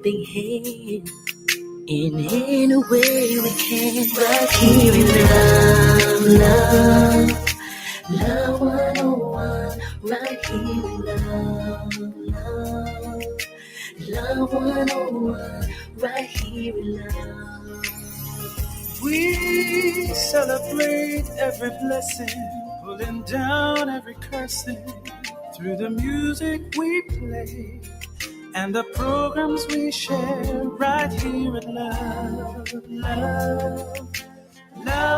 helping hand in any way we can. Right here in love 101. Right here in love 101. Right here in love. We celebrate every blessing, pulling down every cursing through the music we play and the programs we share right here at Love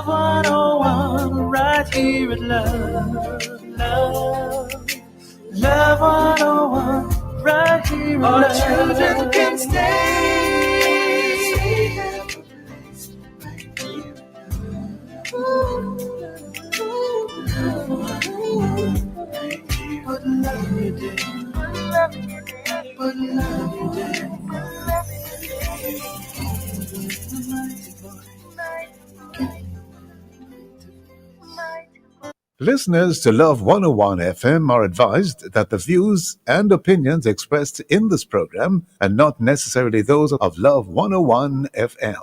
101, right here at Love 101, right here at Our children can stay. But love you did. But love you did. Listeners to Love 101 FM are advised that the views and opinions expressed in this program are not necessarily those of Love 101 FM.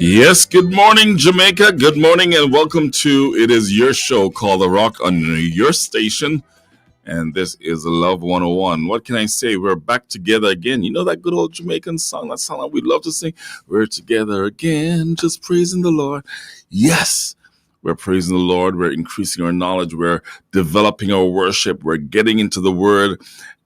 Yes, good morning, Jamaica. Good morning and welcome to It Is Your Show called The Rock on your station. And this is Love 101. What can I say? We're back together again. You know that good old Jamaican song, that song that we love to sing? We're together again, just praising the Lord. Yes, we're praising the Lord. We're increasing our knowledge. We're developing our worship. We're getting into the Word.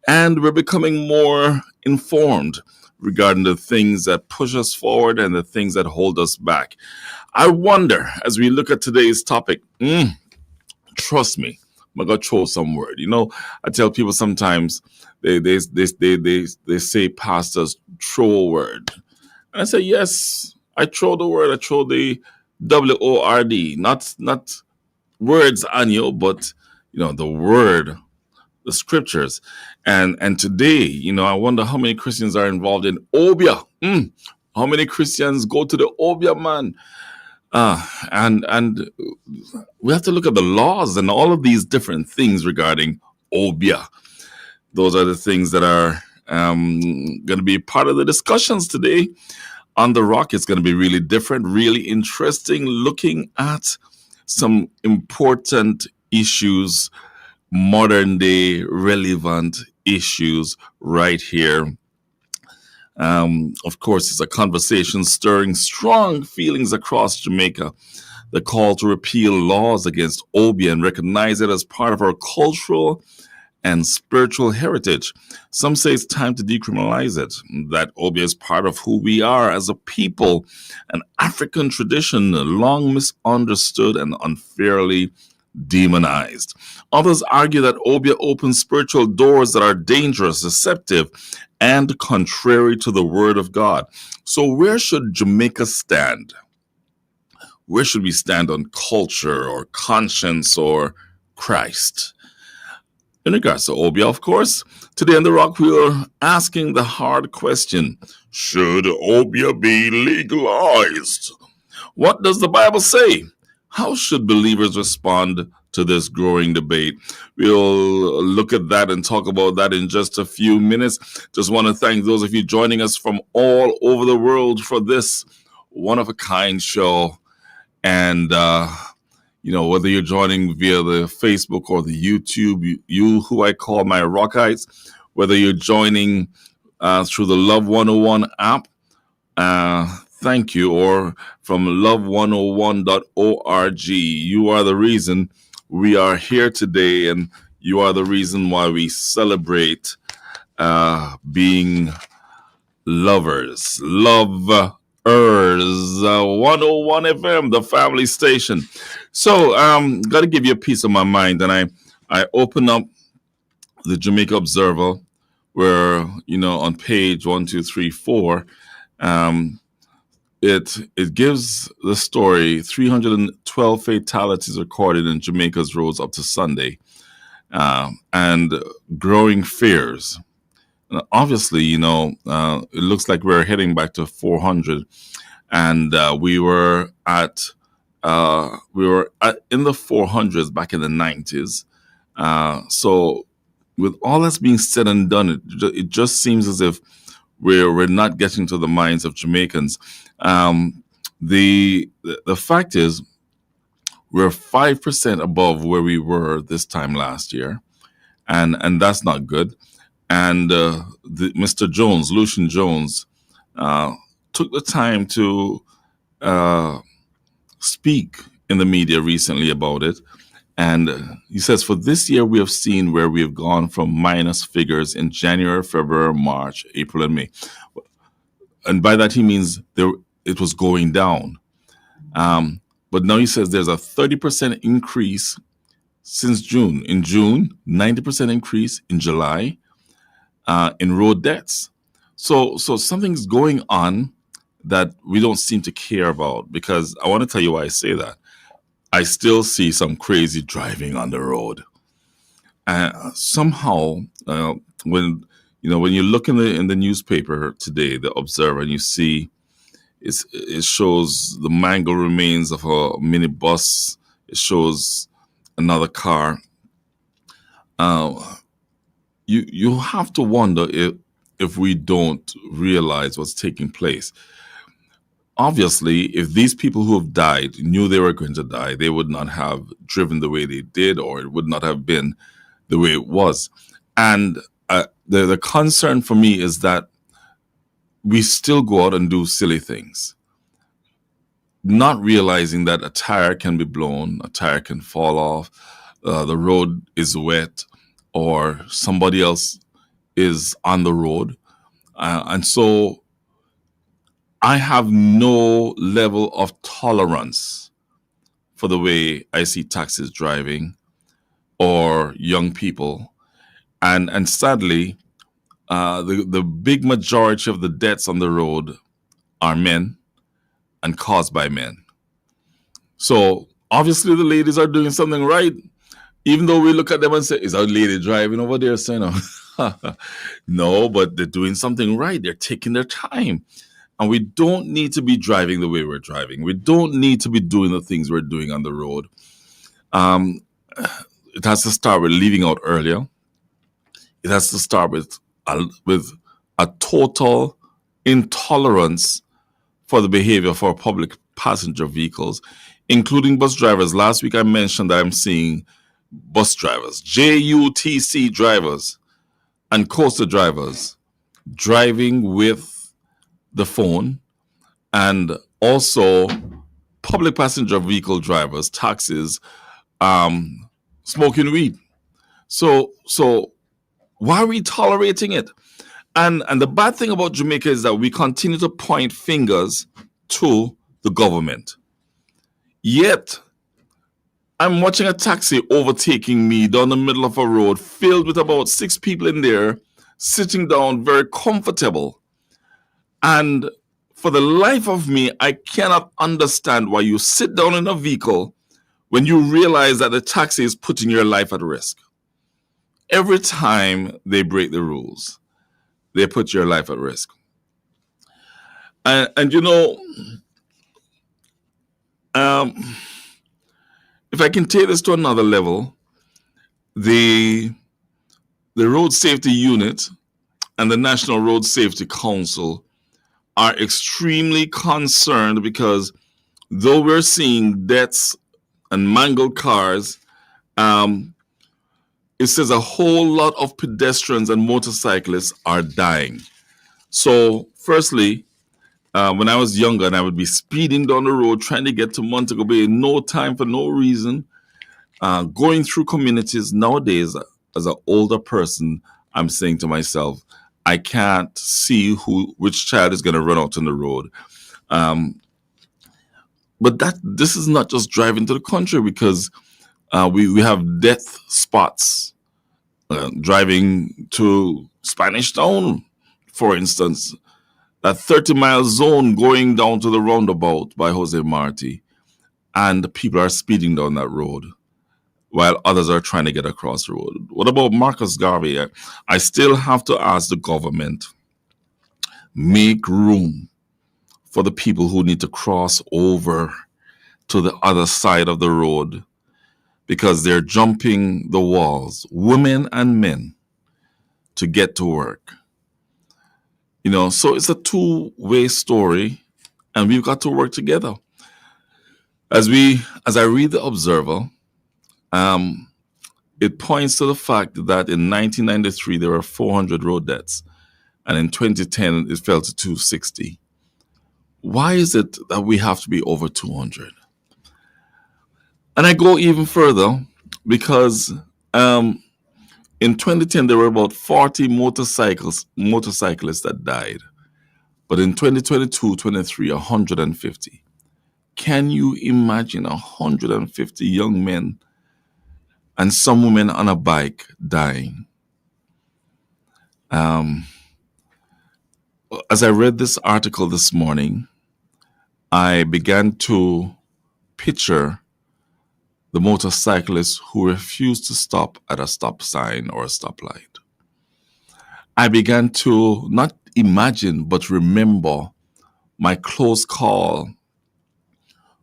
And we're becoming more informed regarding the things that push us forward and the things that hold us back. I wonder, as we look at today's topic, trust me, I'm going to throw some word. You know, I tell people sometimes they say pastors throw a word. And I say, yes, I throw the word. I throw the W-O-R-D, not words on you, but, you know, the word, the scriptures. And today, you know, I wonder how many Christians are involved in Obeah. How many Christians go to the Obeah, man? And we have to look at the laws and all of these different things regarding Obeah. Those are the things that are going to be part of the discussions today on The Rock. It's going to be really different, really interesting, looking at some important issues, modern day relevant issues right here. Of course, it's a conversation stirring strong feelings across Jamaica. The call to repeal laws against Obeah and recognize it as part of our cultural and spiritual heritage. Some say it's time to decriminalize it, that Obeah is part of who we are as a people, an African tradition long misunderstood and unfairly demonized. Others argue that Obeah opens spiritual doors that are dangerous, deceptive, and contrary to the word of God. So where should Jamaica stand? Where should we stand on culture or conscience or Christ? In regards to Obeah, of course, today on The Rock, we are asking the hard question, should Obeah be legalized? What does the Bible say? How should believers respond to this growing debate? We'll look at that and talk about that in just a few minutes. Just want to thank those of you joining us from all over the world for this one-of-a-kind show. And, you know, whether you're joining via the Facebook or the YouTube, you who I call my Rockites, whether you're joining through the Love 101 app, thank you, or from love101.org. You are the reason we are here today, and you are the reason why we celebrate being lovers. Lovers, 101 FM, the family station. So, got to give you a piece of my mind, and I open up the Jamaica Observer, where, on page 1, 2, 3, 4, it gives the story 312 fatalities recorded in Jamaica's roads up to Sunday, and growing fears. Obviously, it looks like we're heading back to 400, and we were in the 400s back in the 90s. So, with all that's being said and done, it just seems as if we're not getting to the minds of Jamaicans. The fact is, we're 5% above where we were this time last year, and that's not good. And Mr. Jones, Lucian Jones, took the time to speak in the media recently about it. And he says, for this year, we have seen where we have gone from minus figures in January, February, March, April, and May. And by that, he means it was going down. But now he says there's a 30% increase since June. In June, 90% increase in July in road deaths. So something's going on that we don't seem to care about, because I want to tell you why I say that. I still see some crazy driving on the road. Somehow, when you look in the newspaper today, the Observer, and you see it shows the mangled remains of a minibus. It shows another car. You have to wonder if we don't realize what's taking place. Obviously, if these people who have died knew they were going to die, they would not have driven the way they did, or it would not have been the way it was. And the concern for me is that we still go out and do silly things, not realizing that a tire can be blown, a tire can fall off, the road is wet, or somebody else is on the road. And so I have no level of tolerance for the way I see taxis driving or young people. And sadly, the big majority of the deaths on the road are men and caused by men. So obviously the ladies are doing something right, even though we look at them and say, is our lady driving over there? So, no, but they're doing something right. They're taking their time. And we don't need to be driving the way we're driving. We don't need to be doing the things we're doing on the road. It has to start with leaving out earlier. It has to start with a total intolerance for the behavior for public passenger vehicles, including bus drivers. Last week I mentioned that I'm seeing bus drivers, JUTC drivers, and coaster drivers driving with the phone, and also public passenger vehicle drivers, taxis, smoking weed. So why are we tolerating it? And the bad thing about Jamaica is that we continue to point fingers to the government. Yet, I'm watching a taxi overtaking me down the middle of a road filled with about 6 people in there, sitting down very comfortable. And for the life of me, I cannot understand why you sit down in a vehicle when you realize that the taxi is putting your life at risk. Every time they break the rules, they put your life at risk. And if I can take this to another level, the Road Safety Unit and the National Road Safety Council are extremely concerned, because though we're seeing deaths and mangled cars, it says a whole lot of pedestrians and motorcyclists are dying. So firstly, when I was younger and I would be speeding down the road trying to get to Montego Bay, no time for no reason, going through communities. Nowadays, as an older person, I'm saying to myself, I can't see which child is going to run out on the road. But this is not just driving to the country, because we have death spots driving to Spanish Town, for instance, that 30-mile zone going down to the roundabout by Jose Marti, and people are speeding down that road while others are trying to get across the road. What about Marcus Garvey? I still have to ask the government, make room for the people who need to cross over to the other side of the road because they're jumping the walls, women and men, to get to work. So it's a two-way story, and we've got to work together. As I read the Observer, it points to the fact that in 1993 there were 400 road deaths, and in 2010 it fell to 260. Why is it that we have to be over 200? And I go even further because in 2010 there were about 40 motorcyclists that died, but in 2022-23, 150. Can you imagine 150 young men and some women on a bike dying? As I read this article this morning, I began to picture the motorcyclists who refused to stop at a stop sign or a stoplight. I began to not imagine, but remember my close call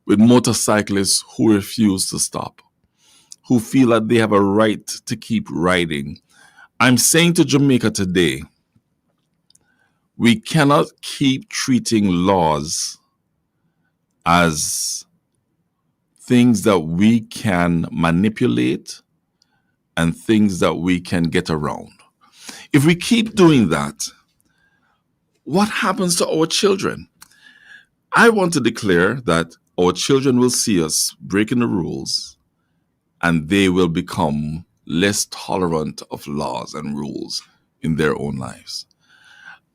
with motorcyclists who refuse to stop, who feel that they have a right to keep riding. I'm saying to Jamaica today, we cannot keep treating laws as things that we can manipulate and things that we can get around. If we keep doing that, what happens to our children? I want to declare that our children will see us breaking the rules and they will become less tolerant of laws and rules in their own lives.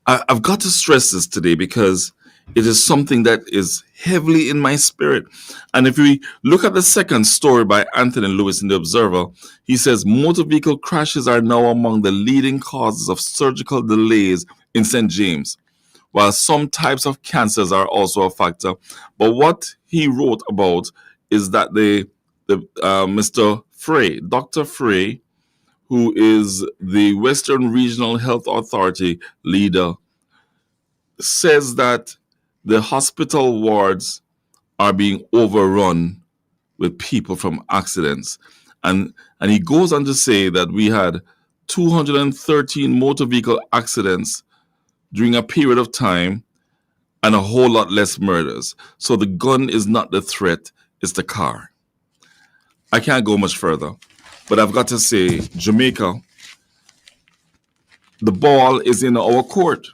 I've got to stress this today because it is something that is heavily in my spirit. And if we look at the second story by Anthony Lewis in The Observer, he says motor vehicle crashes are now among the leading causes of surgical delays in St. James, while some types of cancers are also a factor. But what he wrote about is that Mr. Frey, Dr. Frey, who is the Western Regional Health Authority leader, says that the hospital wards are being overrun with people from accidents. And he goes on to say that we had 213 motor vehicle accidents during a period of time and a whole lot less murders. So the gun is not the threat, it's the car. I can't go much further, but I've got to say, Jamaica, the ball is in our court.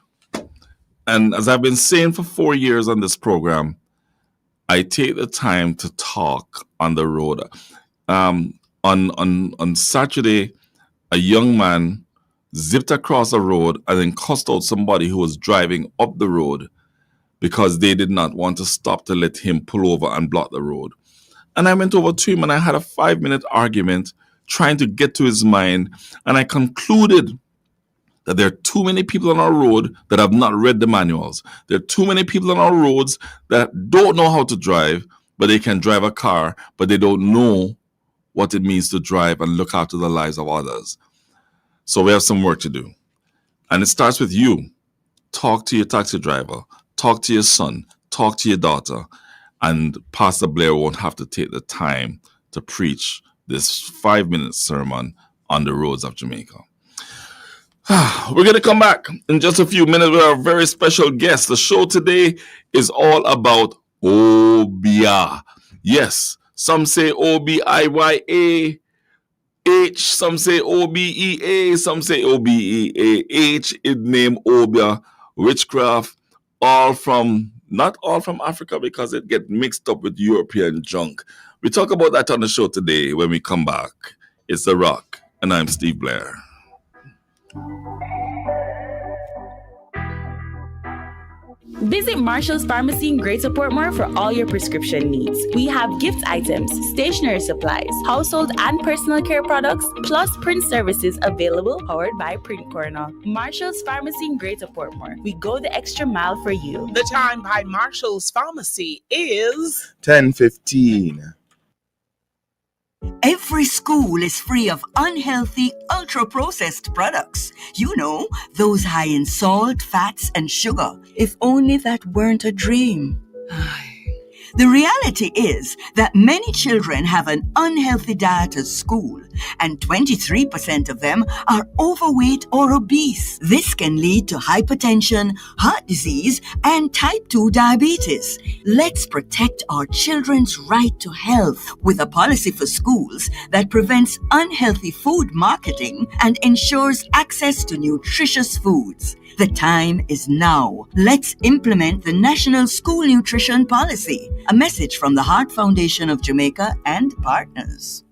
And as I've been saying for 4 years on this program, I take the time to talk on the road. On Saturday, a young man zipped across a road and then cussed out somebody who was driving up the road because they did not want to stop to let him pull over and block the road. And I went over to him and I had a 5-minute argument trying to get to his mind. And I concluded that there are too many people on our road that have not read the manuals. There are too many people on our roads that don't know how to drive, but they can drive a car, but they don't know what it means to drive and look after the lives of others. So we have some work to do. And it starts with you. Talk to your taxi driver. Talk to your son. Talk to your daughter. And Pastor Blair won't have to take the time to preach this 5-minute sermon on the roads of Jamaica. We're going to come back in just a few minutes with our very special guest. The show today is all about Obeah. Yes, some say Obiya. Some say Obea, some say Obeah. It named Obeah, witchcraft, not all from Africa because it gets mixed up with European junk. We talk about that on the show today when we come back. It's The Rock, and I'm Steve Blair. Visit Marshall's Pharmacy in Greater Portmore for all your prescription needs. We have gift items, stationery supplies, household and personal care products, plus print services available powered by Print Corner. Marshall's Pharmacy in Greater Portmore. We go the extra mile for you. The time by Marshall's Pharmacy is 10:15. Every school is free of unhealthy, ultra-processed products. You know, those high in salt, fats, and sugar. If only that weren't a dream. The reality is that many children have an unhealthy diet at school, and 23% of them are overweight or obese. This can lead to hypertension, heart disease, and type 2 diabetes. Let's protect our children's right to health with a policy for schools that prevents unhealthy food marketing and ensures access to nutritious foods. The time is now. Let's implement the National School Nutrition Policy. A message from the Heart Foundation of Jamaica and partners.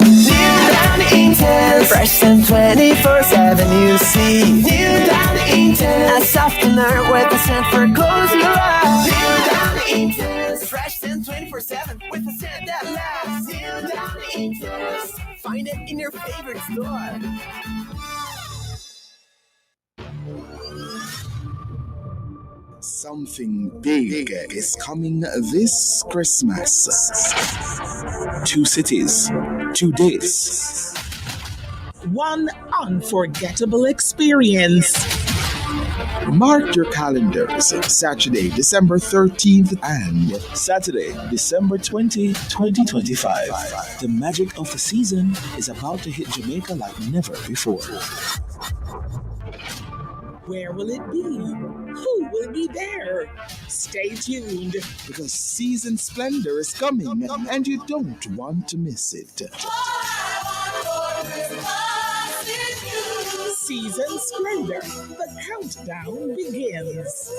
New down Intel, fresh and 24/7 you see. New down Intel, a softener with a scent for close your eyes. New down Intel, fresh and 24/7 with a scent that lasts. New down Intel, find it in your favorite store. Something big is coming this Christmas. 2 cities, 2 dates. one unforgettable experience. Mark your calendars. Saturday, December 13th and Saturday, December 20, 2025. The magic of the season is about to hit Jamaica like never before. Where will it be? Who will be there? Stay tuned. Because season splendor is coming and you don't want to miss it. Season Splendor. The countdown begins.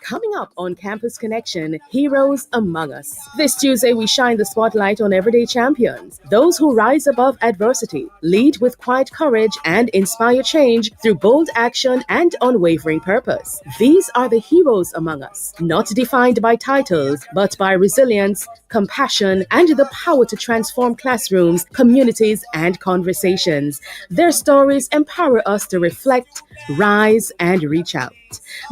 Coming up on Campus Connection, Heroes Among Us. This Tuesday, we shine the spotlight on everyday champions, those who rise above adversity, lead with quiet courage, and inspire change through bold action and unwavering purpose. These are the heroes among us, not defined by titles, but by resilience, compassion, and the power to transform classrooms, communities, and conversations. Their stories empower us to reflect, rise, and reach out.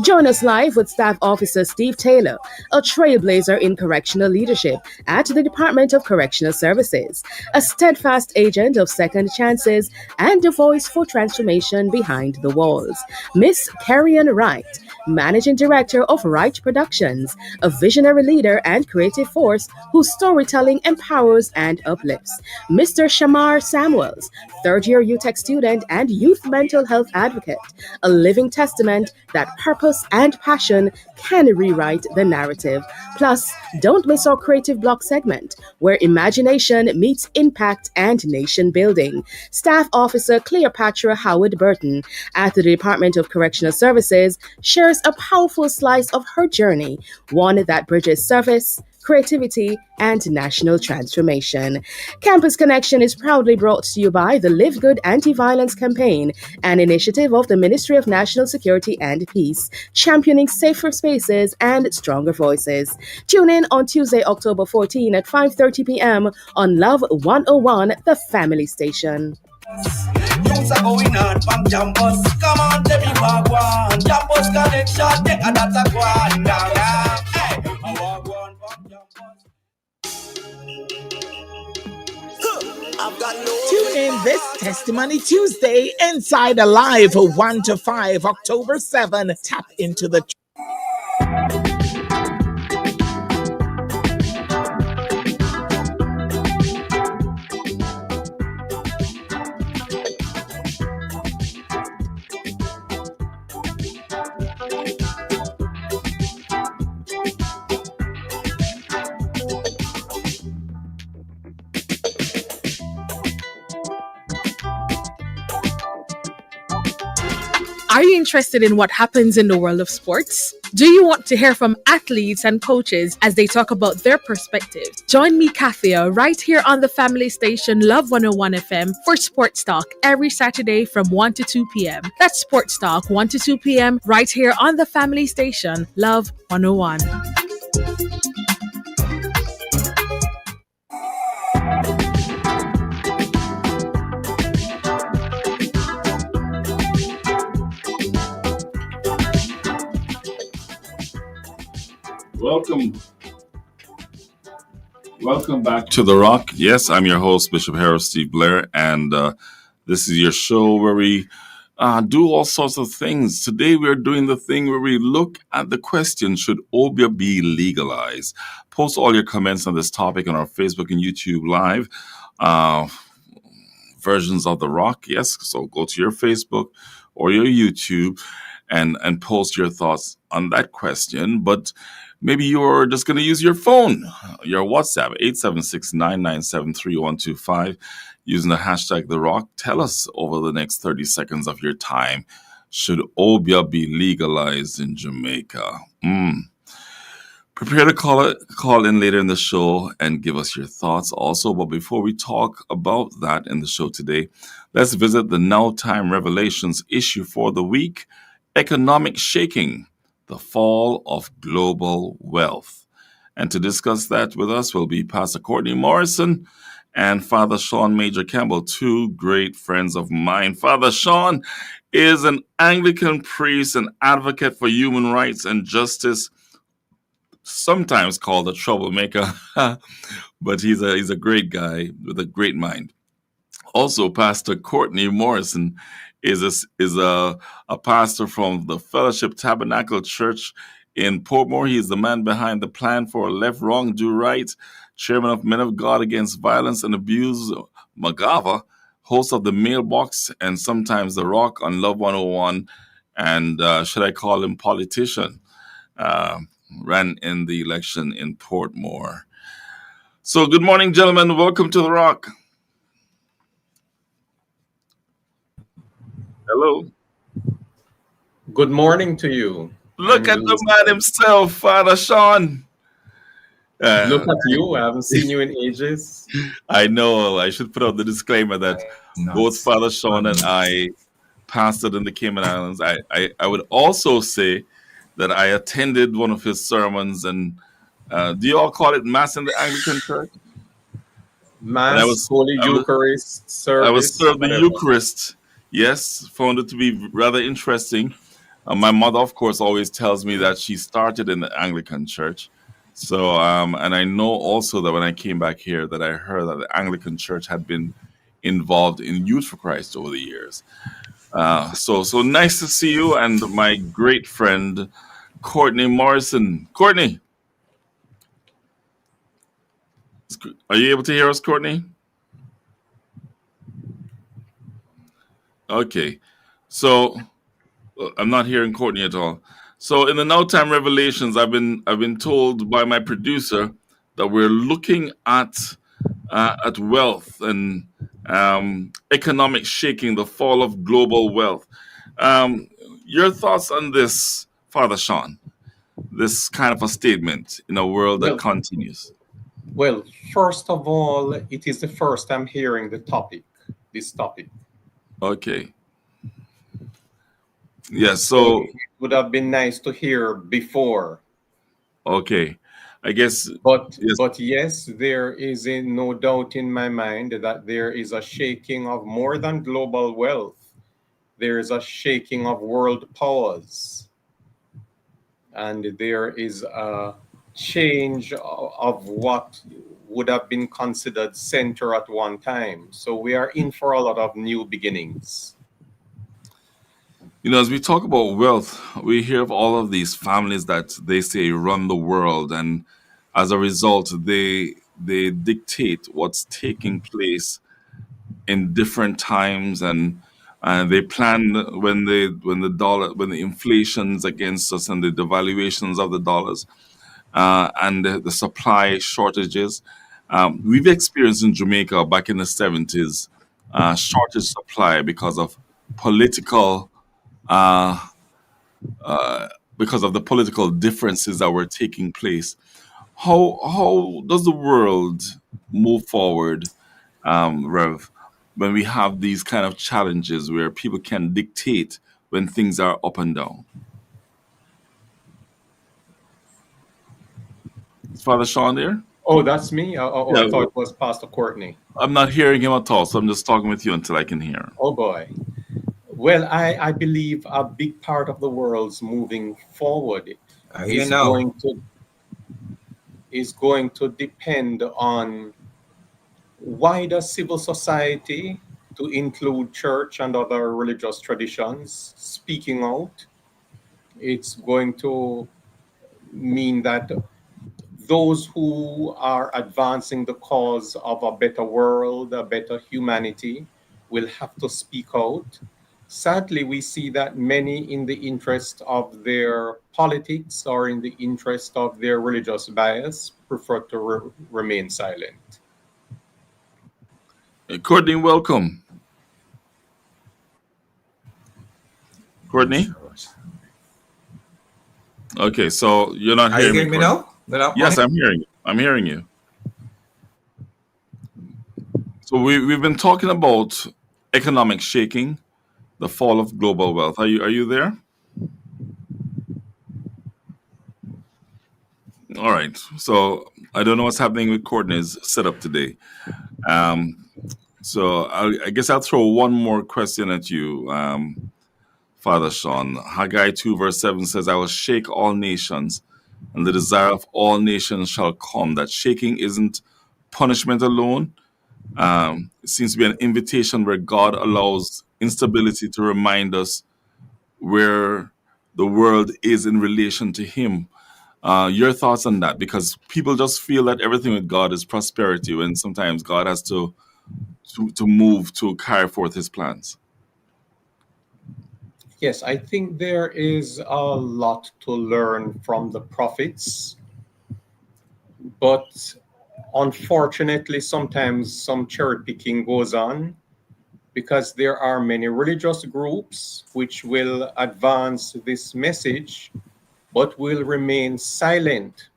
Join us live with Staff Officer Steve Taylor, a trailblazer in correctional leadership at the Department of Correctional Services, a steadfast agent of second chances, and a voice for transformation behind the walls. Miss Carrion Wright, Managing Director of Wright Productions, a visionary leader and creative force whose storytelling empowers and uplifts. Mr. Shamar Samuels, third-year UTech student and youth mental health advocate, a living testament that purpose and passion can rewrite the narrative. Plus, don't miss our creative block segment, where imagination meets impact and nation building. Staff Officer Cleopatra Howard Burton at the Department of Correctional Services shares a powerful slice of her journey, one that bridges service, creativity, and national transformation. Campus Connection is proudly brought to you by the Live Good Anti-Violence Campaign, an initiative of the Ministry of National Security and Peace, championing safer spaces and stronger voices. Tune in on Tuesday, October 14 at 5:30 p.m. on Love 101, the family station. Things are going on from Jumpers. Come on, let me walk one. Jumpers connection, take a data one down. Hey, I walk one from Jumpers. Tune in this Testimony Tuesday inside Alive 1 to 5, October 7. Tap into the Are you interested in what happens in the world of sports? Do you want to hear from athletes and coaches as they talk about their perspectives? Join me, Kathia, right here on the family station Love 101 FM for Sports Talk every Saturday from 1 to 2 p.m. That's Sports Talk 1 to 2 p.m. right here on the family station Love 101. Welcome back to The Rock. Yes, I'm your host, Bishop Harris Steve Blair, and this is your show where we do all sorts of things. Today we're doing the thing where we look at the question, should Obeah be legalized? Post all your comments on this topic on our Facebook and YouTube Live versions of The Rock. Yes, so go to your Facebook or your YouTube and post your thoughts on that question. But maybe you're just going to use your phone, your WhatsApp, 876-997-3125, using the hashtag The Rock. Tell us over the next 30 seconds of your time, should Obeah be legalized in Jamaica? Prepare to call in later in the show and give us your thoughts also. But before we talk about that in the show today, let's visit the Now Time Revelations issue for the week, Economic Shaking, the Fall of Global Wealth. And to discuss that with us will be Pastor Courtney Morrison and Father Sean Major Campbell, two great friends of mine. Father Sean is an Anglican priest and advocate for human rights and justice, sometimes called a troublemaker, but he's a great guy with a great mind. Also, Pastor Courtney Morrison is a pastor from the Fellowship Tabernacle Church in Portmore. He is the man behind the Plan for Left, Wrong, Do Right, chairman of Men of God Against Violence and Abuse, Magava, host of The Mailbox and sometimes The Rock on Love 101, and should I call him politician, ran in the election in Portmore. So good morning, gentlemen. Welcome to The Rock. Hello. Good morning to you. Look at the man himself, Father Sean. Look at you. I haven't seen you in ages. I know. I should put out the disclaimer that both Father Sean and I pastored in the Cayman Islands. I would also say that I attended one of his sermons. And do you all call it Mass in the Anglican Church? Mass, Holy Eucharist service. I was served the Eucharist. Yes, found it to be rather interesting. My mother, of course, always tells me that she started in the Anglican Church. So, and I know also that when I came back here that I heard that the Anglican Church had been involved in Youth for Christ over the years. So nice to see you and my great friend, Courtney Morrison. Courtney, are you able to hear us, Courtney? Okay, so I'm not hearing Courtney at all. So in the Now Time Revelations, I've been told by my producer that we're looking at wealth and economic shaking, the fall of global wealth. Your thoughts on this, Father Sean? This kind of a statement in a world that continues. Well, first of all, it is the first I'm hearing this topic. Okay. Yes, so it would have been nice to hear before. Okay. I guess But yes, there is no doubt in my mind that there is a shaking of more than global wealth. There is a shaking of world powers. And there is a change of what would have been considered center at one time. So we are in for a lot of new beginnings. You know, as we talk about wealth, we hear of all of these families that they say run the world, and as a result, they dictate what's taking place in different times, and they plan when the inflation's against us and the devaluations of the dollars, and the supply shortages. We've experienced in Jamaica back in the 70s shortage supply because of political uh, uh, because of the political differences that were taking place. How does the world move forward, Rev, when we have these kind of challenges where people can dictate when things are up and down? Is Father Sean there? Oh, that's me? Oh, Yeah, I thought it was Pastor Courtney. I'm not hearing him at all, so I'm just talking with you until I can hear him. Oh, boy. Well, I believe a big part of the world's moving forward You is know. going to is going to depend on wider civil society, to include church and other religious traditions speaking out. It's going to mean that those who are advancing the cause of a better world, a better humanity, will have to speak out. Sadly, we see that many, in the interest of their politics or in the interest of their religious bias, prefer to remain silent. Courtney, welcome. Courtney? Okay, so you're not Are you hearing me, hearing me Courtney. now? Without Yes, my I'm hearing you. I'm hearing you. So we've been talking about economic shaking, the fall of global wealth. Are you there? All right. So I don't know what's happening with Courtney's setup today. Um, so I guess I'll throw one more question at you, Father Sean. Haggai 2 verse 7 says, "I will shake all nations, and the desire of all nations shall come." That shaking isn't punishment alone. It seems to be an invitation where God allows instability to remind us where the world is in relation to Him. Your thoughts on that? Because people just feel that everything with God is prosperity, when sometimes God has to move to carry forth His plans. Yes, I think there is a lot to learn from the prophets, but unfortunately, sometimes some cherry picking goes on because there are many religious groups which will advance this message but will remain silent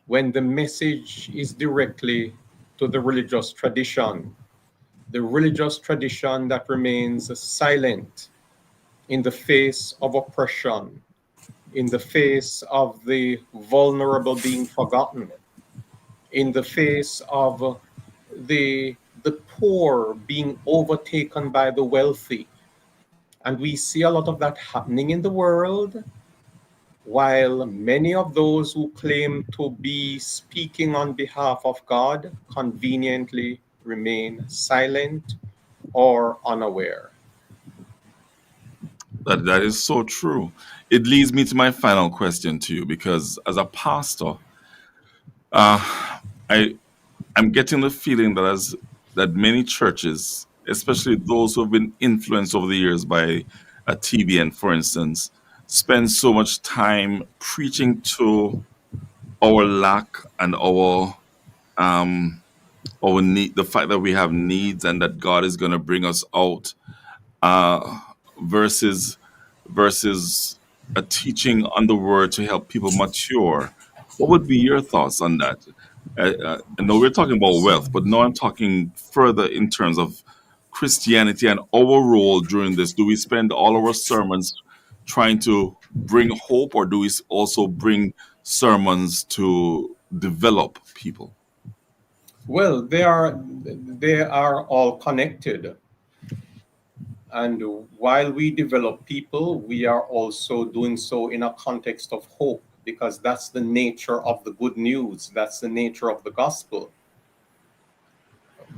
when the message is directly to the religious tradition. The religious tradition that remains silent in the face of oppression, in the face of the vulnerable being forgotten, in the face of the poor being overtaken by the wealthy. And we see a lot of that happening in the world, while many of those who claim to be speaking on behalf of God conveniently remain silent or unaware. That is so true. It leads me to my final question to you, because as a pastor, I I'm getting the feeling that many churches, especially those who have been influenced over the years by a TBN, for instance, spend so much time preaching to our lack and um, our need, the fact that we have needs and that God is going to bring us out, uh, versus a teaching on the word to help people mature. What would be your thoughts on that? I know we're talking about wealth, but now I'm talking further in terms of Christianity and our role during this. Do we spend all our sermons trying to bring hope, or do we also bring sermons to develop people? Well, they are all connected. And while we develop people, we are also doing so in a context of hope, because that's the nature of the good news, that's the nature of the gospel.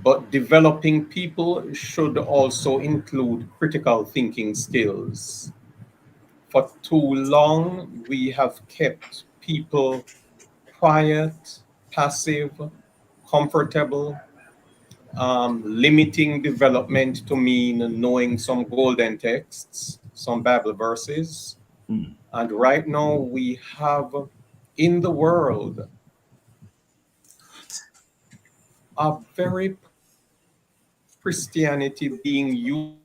But developing people should also include critical thinking skills. For too long, we have kept people quiet, passive, comfortable, limiting development to mean knowing some golden texts, some Bible verses. Hmm. And right now, we have in the world a very Christianity being used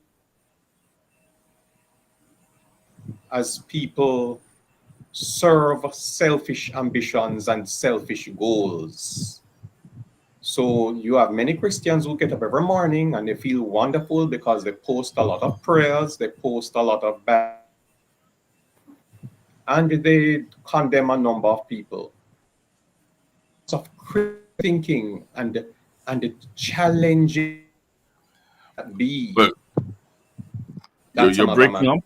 as people serve selfish ambitions and selfish goals. So you have many Christians who get up every morning and they feel wonderful because they post a lot of prayers, they post a lot of and they condemn a number of people. So critical thinking and the challenging be. But you're breaking matter. up.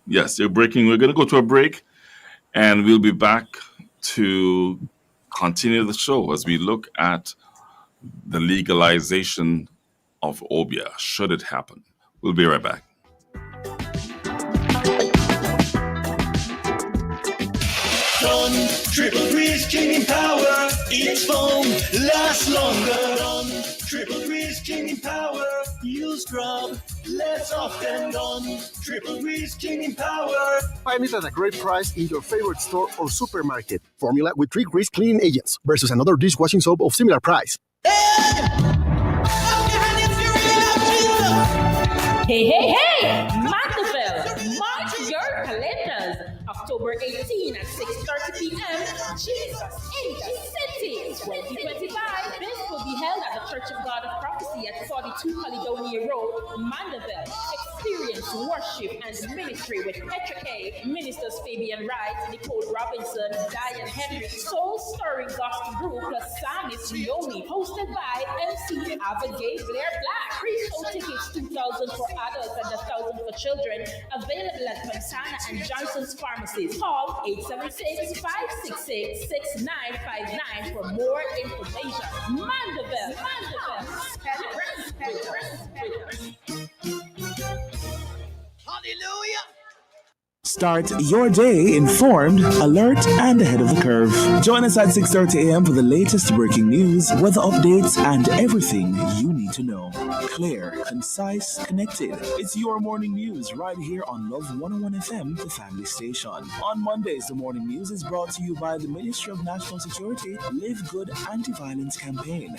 Yes, you're breaking. We're going to go to a break, and we'll be back to continue the show as we look at the legalization of Obeah, should it happen. We'll be right back. Done, triple grease cleaning power, each foam lasts longer. Done, triple grease cleaning power, you scrub less often. Done, triple grease cleaning power. Find it at a great price in your favorite store or supermarket. Formula with 3 grease cleaning agents versus another dishwashing soap of similar price. Hey, hey, hey! Mandeville, mark your calendars. October 18 at 6:30 p.m. Jesus in the City 2025. This will be held at the Church of God of Prophecy at 42 Caledonia Road, Mandeville. Experience worship and ministry with Petra K, Ministers Fabian Wright, Nicole Robinson, Diane Henry, Soul Stirring Gospel Group, plus Psalmist Naomi, hosted by MC Abigail Blair Black. Pre-show tickets $2,000 for adults and $1,000 for children. Available at Montana and Johnson's Pharmacies. Call 876-566-6959 for more information. Mandeville. Hallelujah. Start your day informed, alert, and ahead of the curve. Join us at 6:30 a.m. for the latest breaking news, weather updates, and everything you need to know. Clear, concise, connected. It's your morning news right here on Love 101 FM, the family station. On Mondays, the morning news is brought to you by the Ministry of National Security Live Good Anti-Violence Campaign.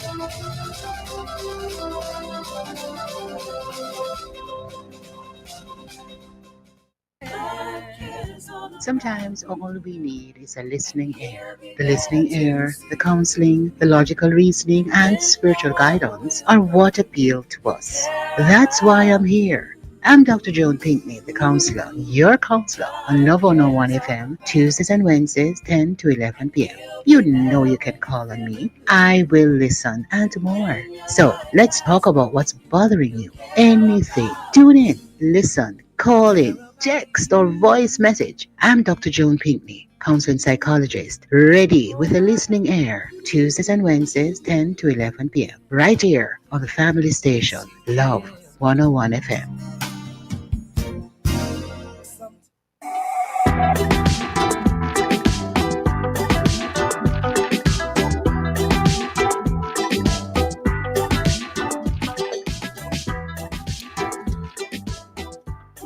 Sometimes all we need is a listening ear. The listening ear, the counseling, the logical reasoning, and spiritual guidance are what appeal to us. That's why I'm here. I'm Dr. Joan Pinkney, the counselor, your counselor on Love 101 FM, Tuesdays and Wednesdays, 10 to 11 p.m. You know you can call on me. I will listen and more. So let's talk about what's bothering you. Anything. Tune in, listen, call in, text or voice message. I'm Dr. Joan Pinkney, counseling psychologist, ready with a listening ear. Tuesdays and Wednesdays, 10 to 11 p.m. Right here on the family station, Love 101 FM.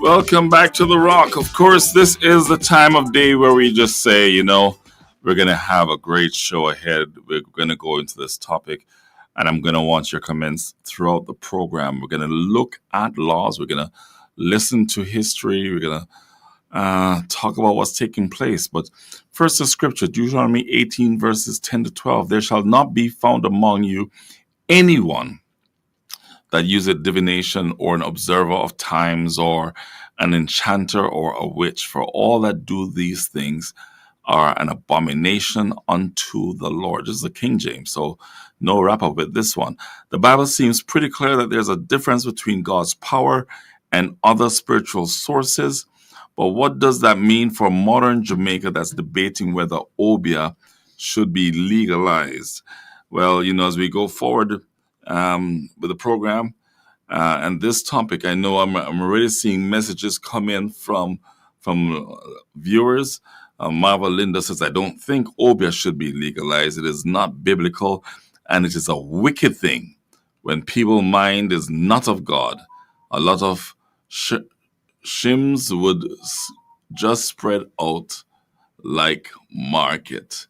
Welcome back to The Rock. Of course, this is the time of day where we just say, we're going to have a great show ahead. We're going to go into this topic, and I'm going to want your comments throughout the program. We're going to look at laws. We're going to listen to history. We're going to talk about what's taking place. But first, the scripture, Deuteronomy 18, verses 10 to 12. There shall not be found among you anyone that useth divination or an observer of times or an enchanter or a witch, for all that do these things are an abomination unto the Lord. This is the King James, so no wrap up with this one. The Bible seems pretty clear that there's a difference between God's power and other spiritual sources. But what does that mean for modern Jamaica that's debating whether Obeah should be legalized? Well, as we go forward with the program and this topic, I know I'm already seeing messages come in from viewers. Marva Linda says, I don't think Obeah should be legalized. It is not biblical, and it is a wicked thing when people's mind is not of God. A lot of shims would just spread out like market.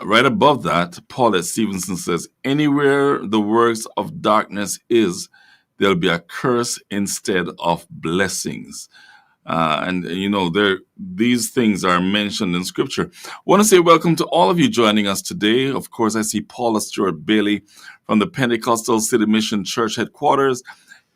Right above that, Paulette Stevenson says, anywhere the works of darkness is, there'll be a curse instead of blessings. And these things are mentioned in Scripture. I want to say welcome to all of you joining us today. Of course, I see Paula Stewart Bailey from the Pentecostal City Mission Church headquarters.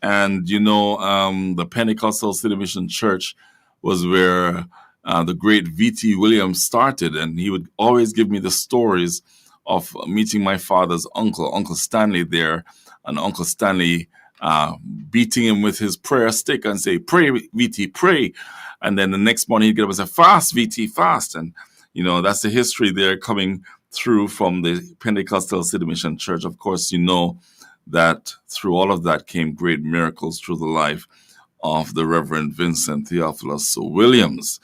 And the Pentecostal City Mission Church was where the great V.T. Williams started, and he would always give me the stories of meeting my father's uncle, Uncle Stanley there, and Uncle Stanley beating him with his prayer stick and say, "Pray, V.T., pray." And then the next morning he'd get up and say, "Fast, V.T., fast." And, that's the history there coming through from the Pentecostal City Mission Church. Of course, that through all of that came great miracles through the life of the Reverend Vincent Theophilus Williams.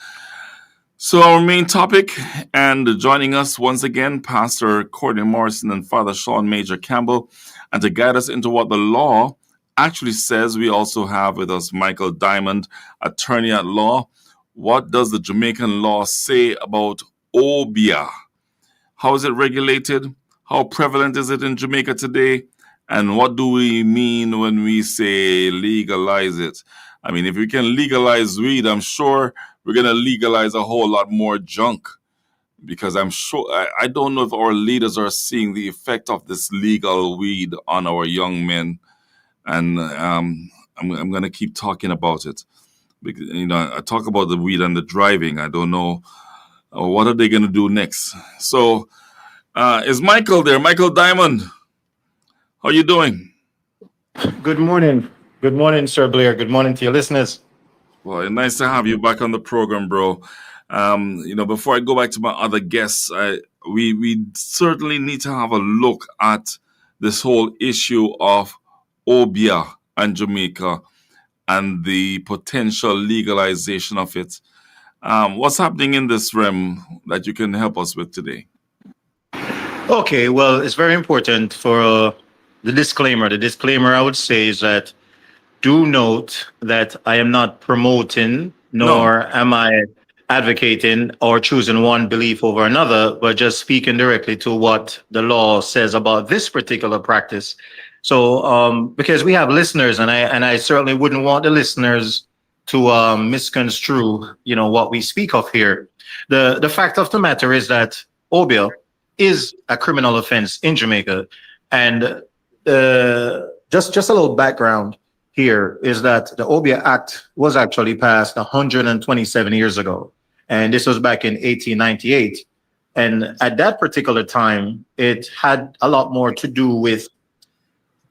So our main topic, and joining us once again, Pastor Courtney Morrison and Father Sean Major Campbell, and to guide us into what the law actually says, we also have with us Michael Diamond, attorney at law. What does the Jamaican law say about Obeah? How is it regulated? How prevalent is it in Jamaica today? And what do we mean when we say legalize it? I mean, if we can legalize weed, I'm sure we're going to legalize a whole lot more junk, because I'm sure, I don't know if our leaders are seeing the effect of this legal weed on our young men. And I'm going to keep talking about it. Because, I talk about the weed and the driving. I don't know what are they going to do next. So is Michael there? Michael Diamond, how are you doing? Good morning. Good morning, Sir Blair. Good morning to your listeners. Well, nice to have you back on the program, bro. Before I go back to my other guests, we certainly need to have a look at this whole issue of Obeah and Jamaica and the potential legalization of it. What's happening in this realm that you can help us with today? Okay, well, it's very important for the disclaimer. The disclaimer I would say is that do note that I am not promoting, nor am I advocating or choosing one belief over another, but just speaking directly to what the law says about this particular practice. So, because we have listeners, and I certainly wouldn't want the listeners to misconstrue, what we speak of here. The fact of the matter is that Obeah is a criminal offense in Jamaica, and just a little background here is that the Obeah Act was actually passed 127 years ago, and this was back in 1898. And at that particular time, it had a lot more to do with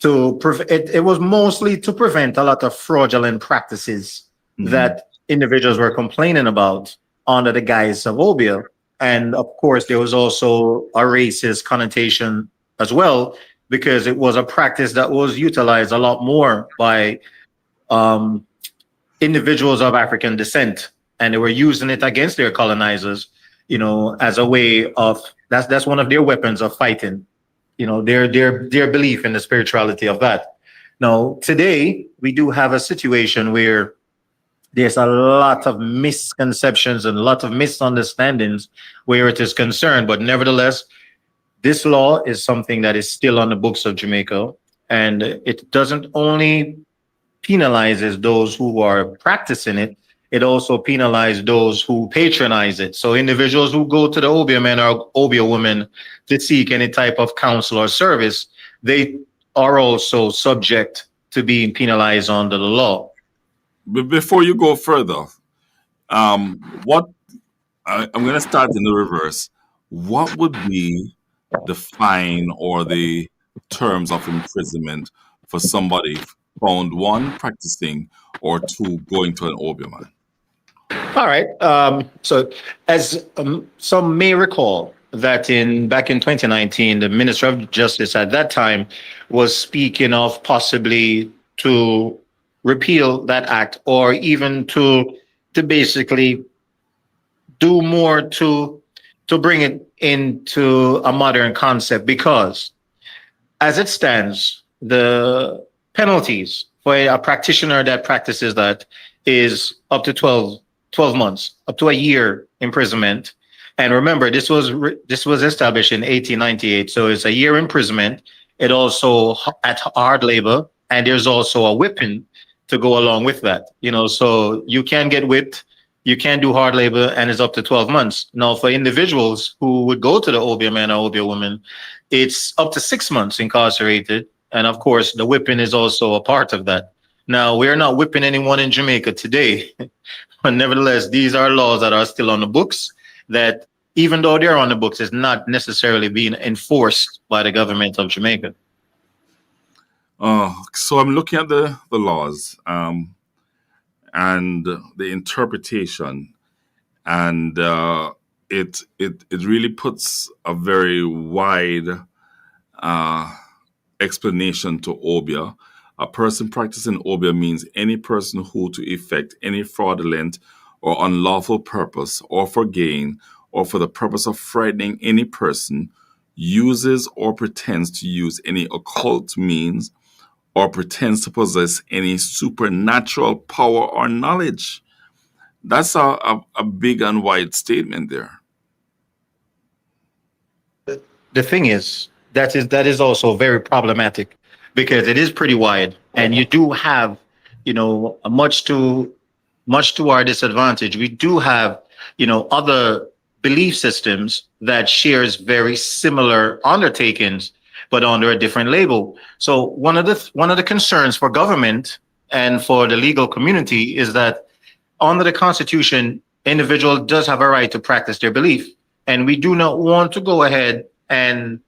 it was mostly to prevent a lot of fraudulent practices that individuals were complaining about under the guise of Obeah. And of course, there was also a racist connotation as well, because it was a practice that was utilized a lot more by individuals of African descent, and they were using it against their colonizers, as a way of, that's one of their weapons of fighting, their belief in the spirituality of that. Now, today, we do have a situation where there's a lot of misconceptions and a lot of misunderstandings where it is concerned, but nevertheless, this law is something that is still on the books of Jamaica, and it doesn't only penalizes those who are practicing it, it also penalizes those who patronize it. So individuals who go to the Obeah men or Obeah women to seek any type of counsel or service, they are also subject to being penalized under the law. But before you go further, I'm going to start in the reverse. What would be the fine or the terms of imprisonment for somebody found, one, practicing, or two, going to an Obeah man? All right. So as some may recall that back in 2019, the Minister of Justice at that time was speaking of possibly to repeal that act, or even to basically do more to bring it into a modern concept, because as it stands, the penalties for a practitioner that practices that is up to 12 months, up to a year imprisonment. And remember, this was established in 1898, so it's a year imprisonment. It also at hard labor, and there's also a whipping to go along with that. So you can get whipped, you can do hard labor, and it's up to 12 months. Now, for individuals who would go to the Obeah man or Obeah woman, it's up to 6 months incarcerated. And of course, the whipping is also a part of that. Now, we're not whipping anyone in Jamaica today, but nevertheless, these are laws that are still on the books that, even though they're on the books, is not necessarily being enforced by the government of Jamaica. So I'm looking at the laws and the interpretation, and it really puts a very wide explanation to Obeah. A person practicing Obeah means any person who, to effect any fraudulent or unlawful purpose, or for gain, or for the purpose of frightening any person, uses or pretends to use any occult means, or pretends to possess any supernatural power or knowledge. That's a big and wide statement there. The thing is, that is also very problematic, because it is pretty wide, and you do have, much to our disadvantage. We do have, other belief systems that shares very similar undertakings, but under a different label. So one of the concerns for government and for the legal community is that under the Constitution, individual does have a right to practice their belief, and we do not want to go ahead and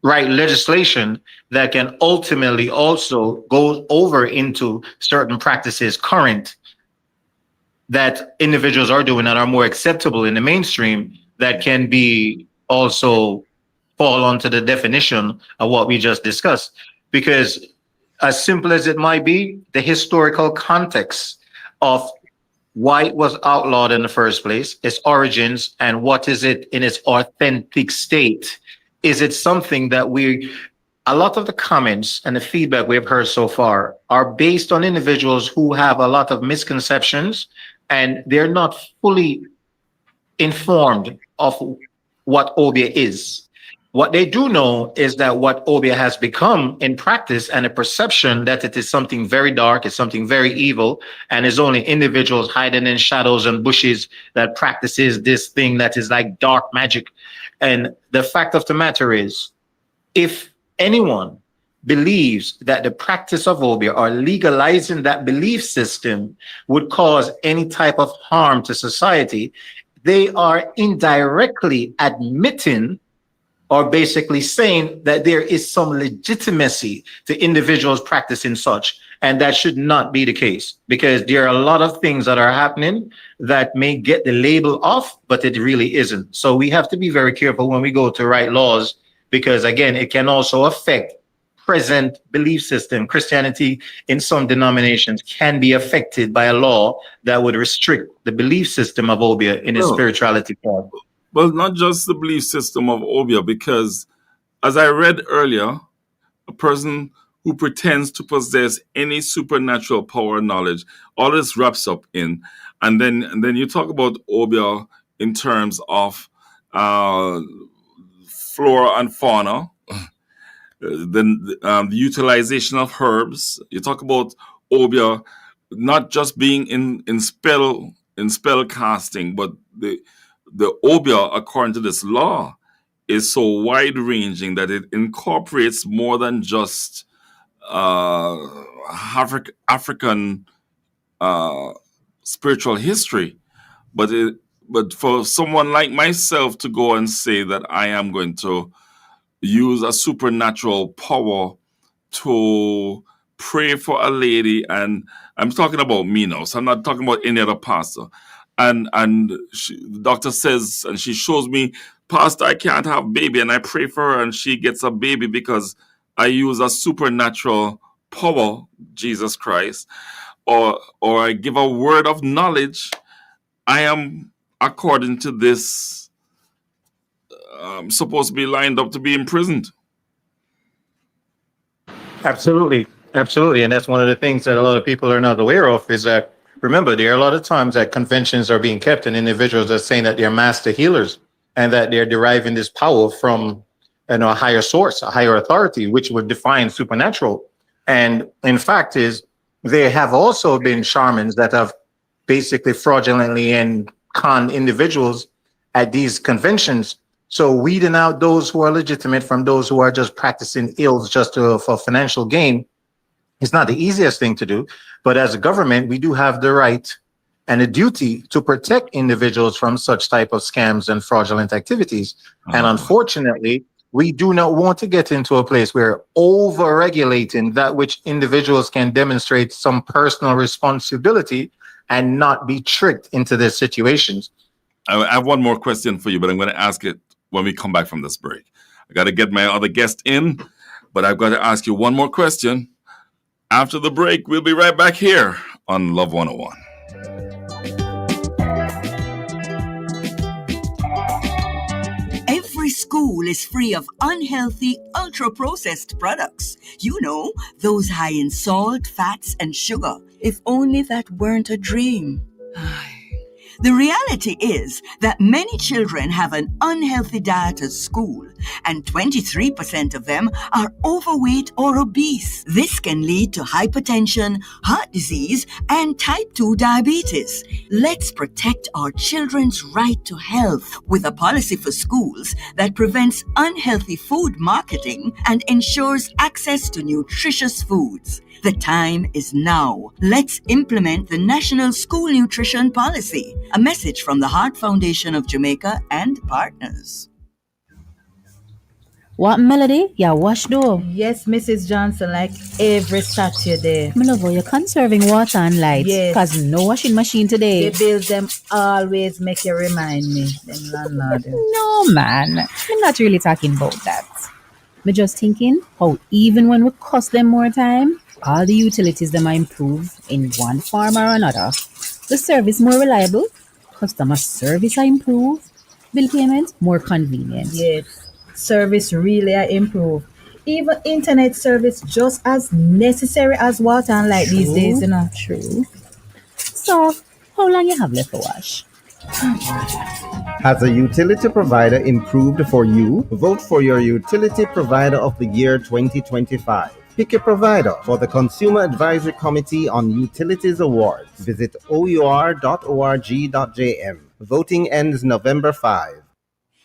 write legislation that can ultimately also go over into certain practices current that individuals are doing that are more acceptable in the mainstream, that can be also fall onto the definition of what we just discussed. Because as simple as it might be, the historical context of why it was outlawed in the first place, its origins, and what is it in its authentic state. Is it something that a lot of the comments and the feedback we've heard so far are based on individuals who have a lot of misconceptions, and they're not fully informed of what Obeah is. What they do know is that what Obeah has become in practice, and a perception that it is something very dark, it's something very evil, and is only individuals hiding in shadows and bushes that practices this thing that is like dark magic. And the fact of the matter is, if anyone believes that the practice of Obeah or legalizing that belief system would cause any type of harm to society, they are indirectly admitting or basically saying that there is some legitimacy to individuals practicing such. And that should not be the case, because there are a lot of things that are happening that may get the label off, but it really isn't. So we have to be very careful when we go to write laws, because again, it can also affect present belief system. Christianity in some denominations can be affected by a law that would restrict the belief system of Obeah in its spirituality form. Well, not just the belief system of Obeah, because as I read earlier, a person who pretends to possess any supernatural power or knowledge, all this wraps up in. And then you talk about Obeah in terms of flora and fauna, then the utilization of herbs. You talk about Obeah not just being in spell casting, but the Obeah, according to this law, is so wide-ranging that it incorporates more than just African spiritual history, but for someone like myself to go and say that I am going to use a supernatural power to pray for a lady, and I'm talking about me now, so I'm not talking about any other pastor. And the doctor says, and she shows me, Pastor, I can't have baby, and I pray for her, and she gets a baby because I use a supernatural power, Jesus Christ, or I give a word of knowledge. I am, according to this, supposed to be lined up to be imprisoned. Absolutely. And that's one of the things that a lot of people are not aware of, is that, remember, there are a lot of times that conventions are being kept and individuals are saying that they're master healers and that they're deriving this power from a higher source, a higher authority, which would define supernatural. And in fact is, There have also been shamans that have basically fraudulently and con individuals at these conventions. So weeding out those who are legitimate from those who are just practicing ills just for financial gain is not the easiest thing to do. But as a government, we do have the right and a duty to protect individuals from such type of scams and fraudulent activities. And unfortunately, we do not want to get into a place where over-regulating that which individuals can demonstrate some personal responsibility and not be tricked into their situations. I have one more question for you, but I'm going to ask it when we come back from this break. I got to get my other guest in, but I've got to ask you one more question. After the break, we'll be right back here on Love 101. Every school is free of unhealthy, ultra-processed products. You know, those high in salt, fats, and sugar. If only that weren't a dream. The reality is that many children have an unhealthy diet at school, and 23% of them are overweight or obese. This can lead to hypertension, heart disease, and type 2 diabetes. Let's protect our children's right to health with a policy for schools that prevents unhealthy food marketing and ensures access to nutritious foods. The time is now. Let's implement the National School Nutrition Policy. A message from the Heart Foundation of Jamaica and partners. What, Melody? Yeah, wash door. Yes, Mrs. Johnson, like every Saturday. Me love how you're conserving water and light. Yes. Cause no washing machine today. The bills them always make you remind me. Them landlord. No, man. I'm not really talking about that. Me just thinking how even when we cost them more time, all the utilities them are improved in one form or another. The service more reliable, customer service are improved, bill payment more convenient. Yes, service really are improved. Even internet service just as necessary as water and light these days, you know. True. So, how long you have left to wash? Has a utility provider improved for you? Vote for your Utility Provider of the Year 2025. Pick a provider for the Consumer Advisory Committee on Utilities Awards. Visit our.org.jm. Voting ends November 5.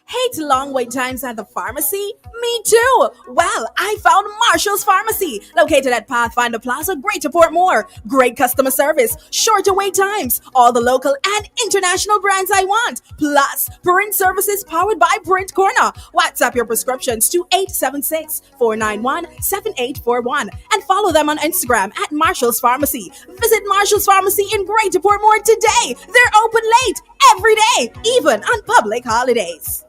Hate long wait times at the pharmacy? Me too! Well, I found Marshall's Pharmacy, located at Pathfinder Plaza, Greater Portmore. Great customer service, shorter wait times, all the local and international brands I want, plus print services powered by Print Corner. WhatsApp your prescriptions to 876-491-7841 and follow them on Instagram at Marshall's Pharmacy. Visit Marshall's Pharmacy in Greater Portmore today. They're open late every day, even on public holidays.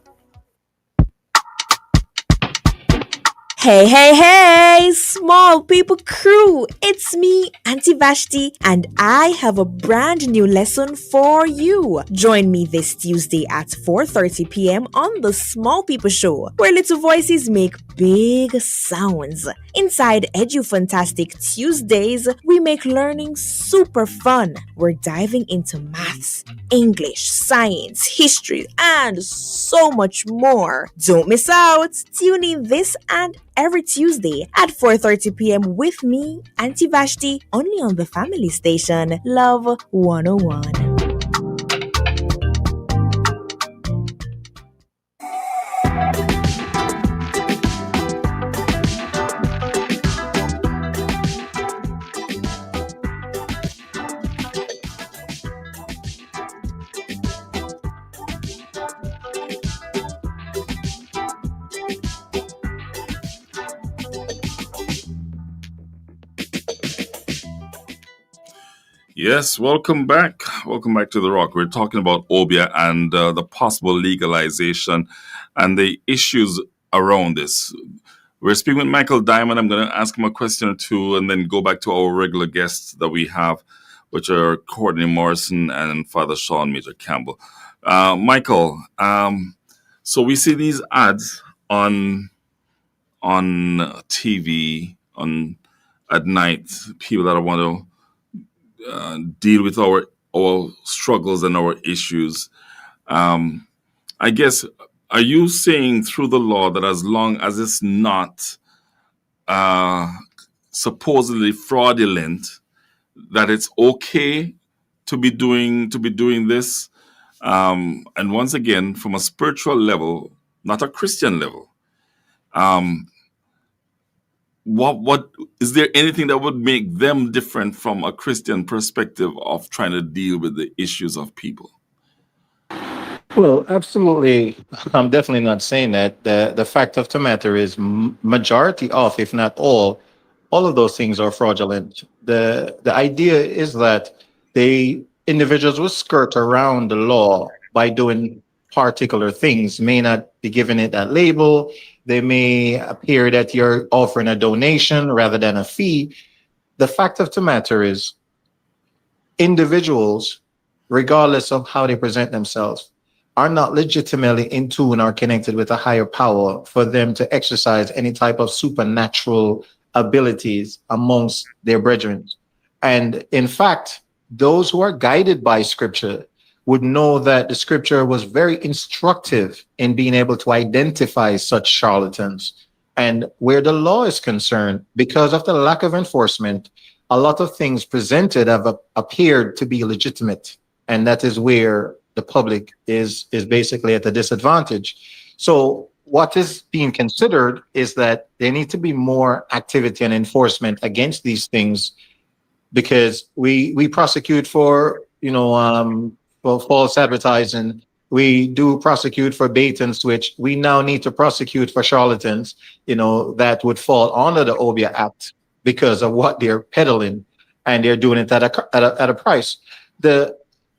Hey, hey, hey, small people crew. It's me, Auntie Vashti, and I have a brand new lesson for you. Join me this Tuesday at 4:30 p.m. on the Small People Show, where little voices make big sounds. Inside Edu Fantastic Tuesdays, we make learning super fun. We're diving into maths, English, science, history, and so much more. Don't miss out. Tune in this and every Tuesday at 4:30 p.m. with me, Auntie Vashti, only on the family station, Love 101. Yes, welcome back. Welcome back to The Rock. We're talking about Obeah and the possible legalization and the issues around this. We're speaking with Michael Diamond. I'm going to ask him a question or two and then go back to our regular guests that we have, which are Courtney Morrison and Father Sean Major Campbell. Michael, so we see these ads on TV at night, people that want to deal with our struggles and our issues. I guess, are you saying through the law that as long as it's not supposedly fraudulent, that it's okay to be doing this. And once again, from a spiritual level, not a Christian level. Um, what is there anything that would make them different from a Christian perspective of trying to deal with the issues of people? Well, absolutely. I'm definitely not saying that. The fact of the matter is, majority of, if not all of those things are fraudulent. The idea is that they individuals will skirt around the law by doing particular things, may not be given it that label. They may appear that you're offering a donation rather than a fee. The fact of the matter is, individuals, regardless of how they present themselves, are not legitimately in tune or connected with a higher power for them to exercise any type of supernatural abilities amongst their brethren. And in fact, those who are guided by scripture would know that the scripture was very instructive in being able to identify such charlatans. And where the law is concerned, because of the lack of enforcement, a lot of things presented have appeared to be legitimate, and that is where the public is basically at a disadvantage. So what is being considered is that there need to be more activity and enforcement against these things, because we prosecute for for false advertising. We do prosecute for bait and switch. We now need to prosecute for charlatans, that would fall under the Obeah Act because of what they're peddling, and they're doing it at a price. The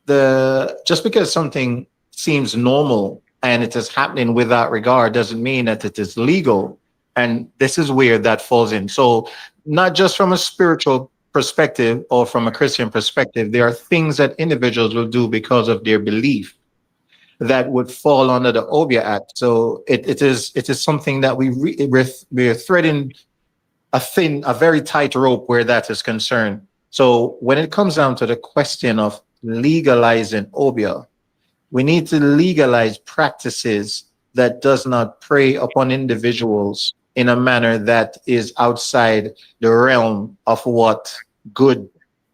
the Just because something seems normal and it is happening without regard doesn't mean that it is legal. And this is where that falls in. So not just from a spiritual perspective or from a Christian perspective, there are things that individuals will do because of their belief that would fall under the Obeah Act. So it is something that we're threading a very tight rope where that is concerned. So when it comes down to the question of legalizing Obeah, we need to legalize practices that does not prey upon individuals in a manner that is outside the realm of what good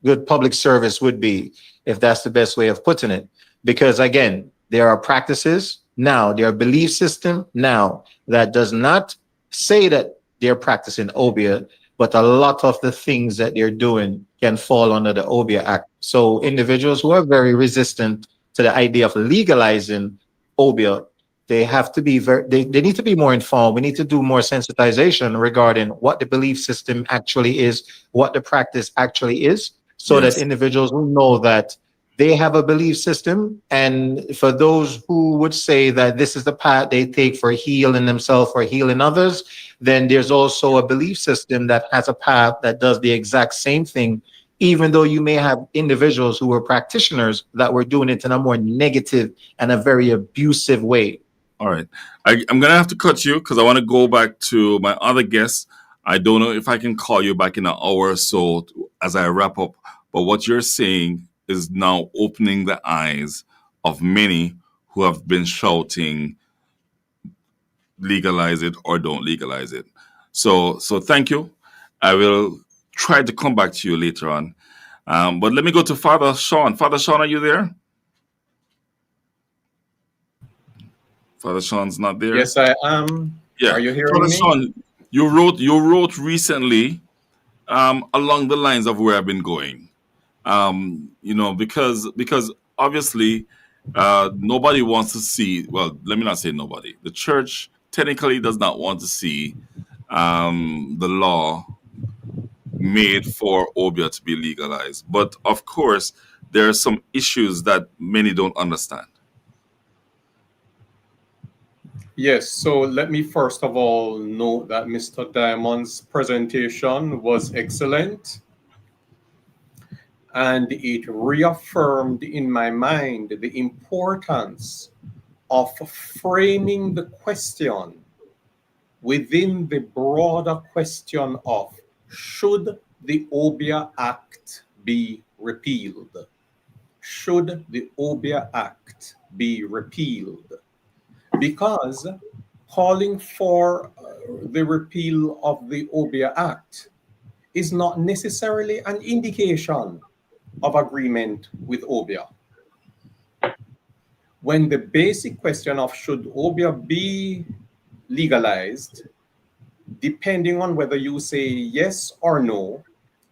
good public service would be, if that's the best way of putting it. Because again, there are practices now, there are belief system now that does not say that they're practicing Obeah, but a lot of the things that they're doing can fall under the Obeah Act. So individuals who are very resistant to the idea of legalizing Obeah, they have to be they need to be more informed. We need to do more sensitization regarding what the belief system actually is, what the practice actually is, so that Yes. individuals will know that they have a belief system. And for those who would say that this is the path they take for healing themselves or healing others, then there's also a belief system that has a path that does the exact same thing, even though you may have individuals who were practitioners that were doing it in a more negative and a very abusive way. All right. I'm going to have to cut you because I want to go back to my other guests. I don't know if I can call you back in an hour or so as I wrap up. But what you're saying is now opening the eyes of many who have been shouting, legalize it or don't legalize it. So thank you. I will try to come back to you later on. But let me go to Father Sean. Father Sean, are you there? Father Sean's not there. Yes, I am. Yeah, Are you Father hearing me? Sean, you wrote recently along the lines of where I've been going. Because obviously nobody wants to see. Well, let me not say nobody. The church technically does not want to see the law made for Obeah to be legalized. But of course, there are some issues that many don't understand. Yes, so let me first of all note that Mr. Diamond's presentation was excellent, and it reaffirmed in my mind the importance of framing the question within the broader question of should the Obeah Act be repealed? Should the Obeah Act be repealed? Because calling for the repeal of the Obeah Act is not necessarily an indication of agreement with Obeah. When the basic question of should Obeah be legalized, depending on whether you say yes or no,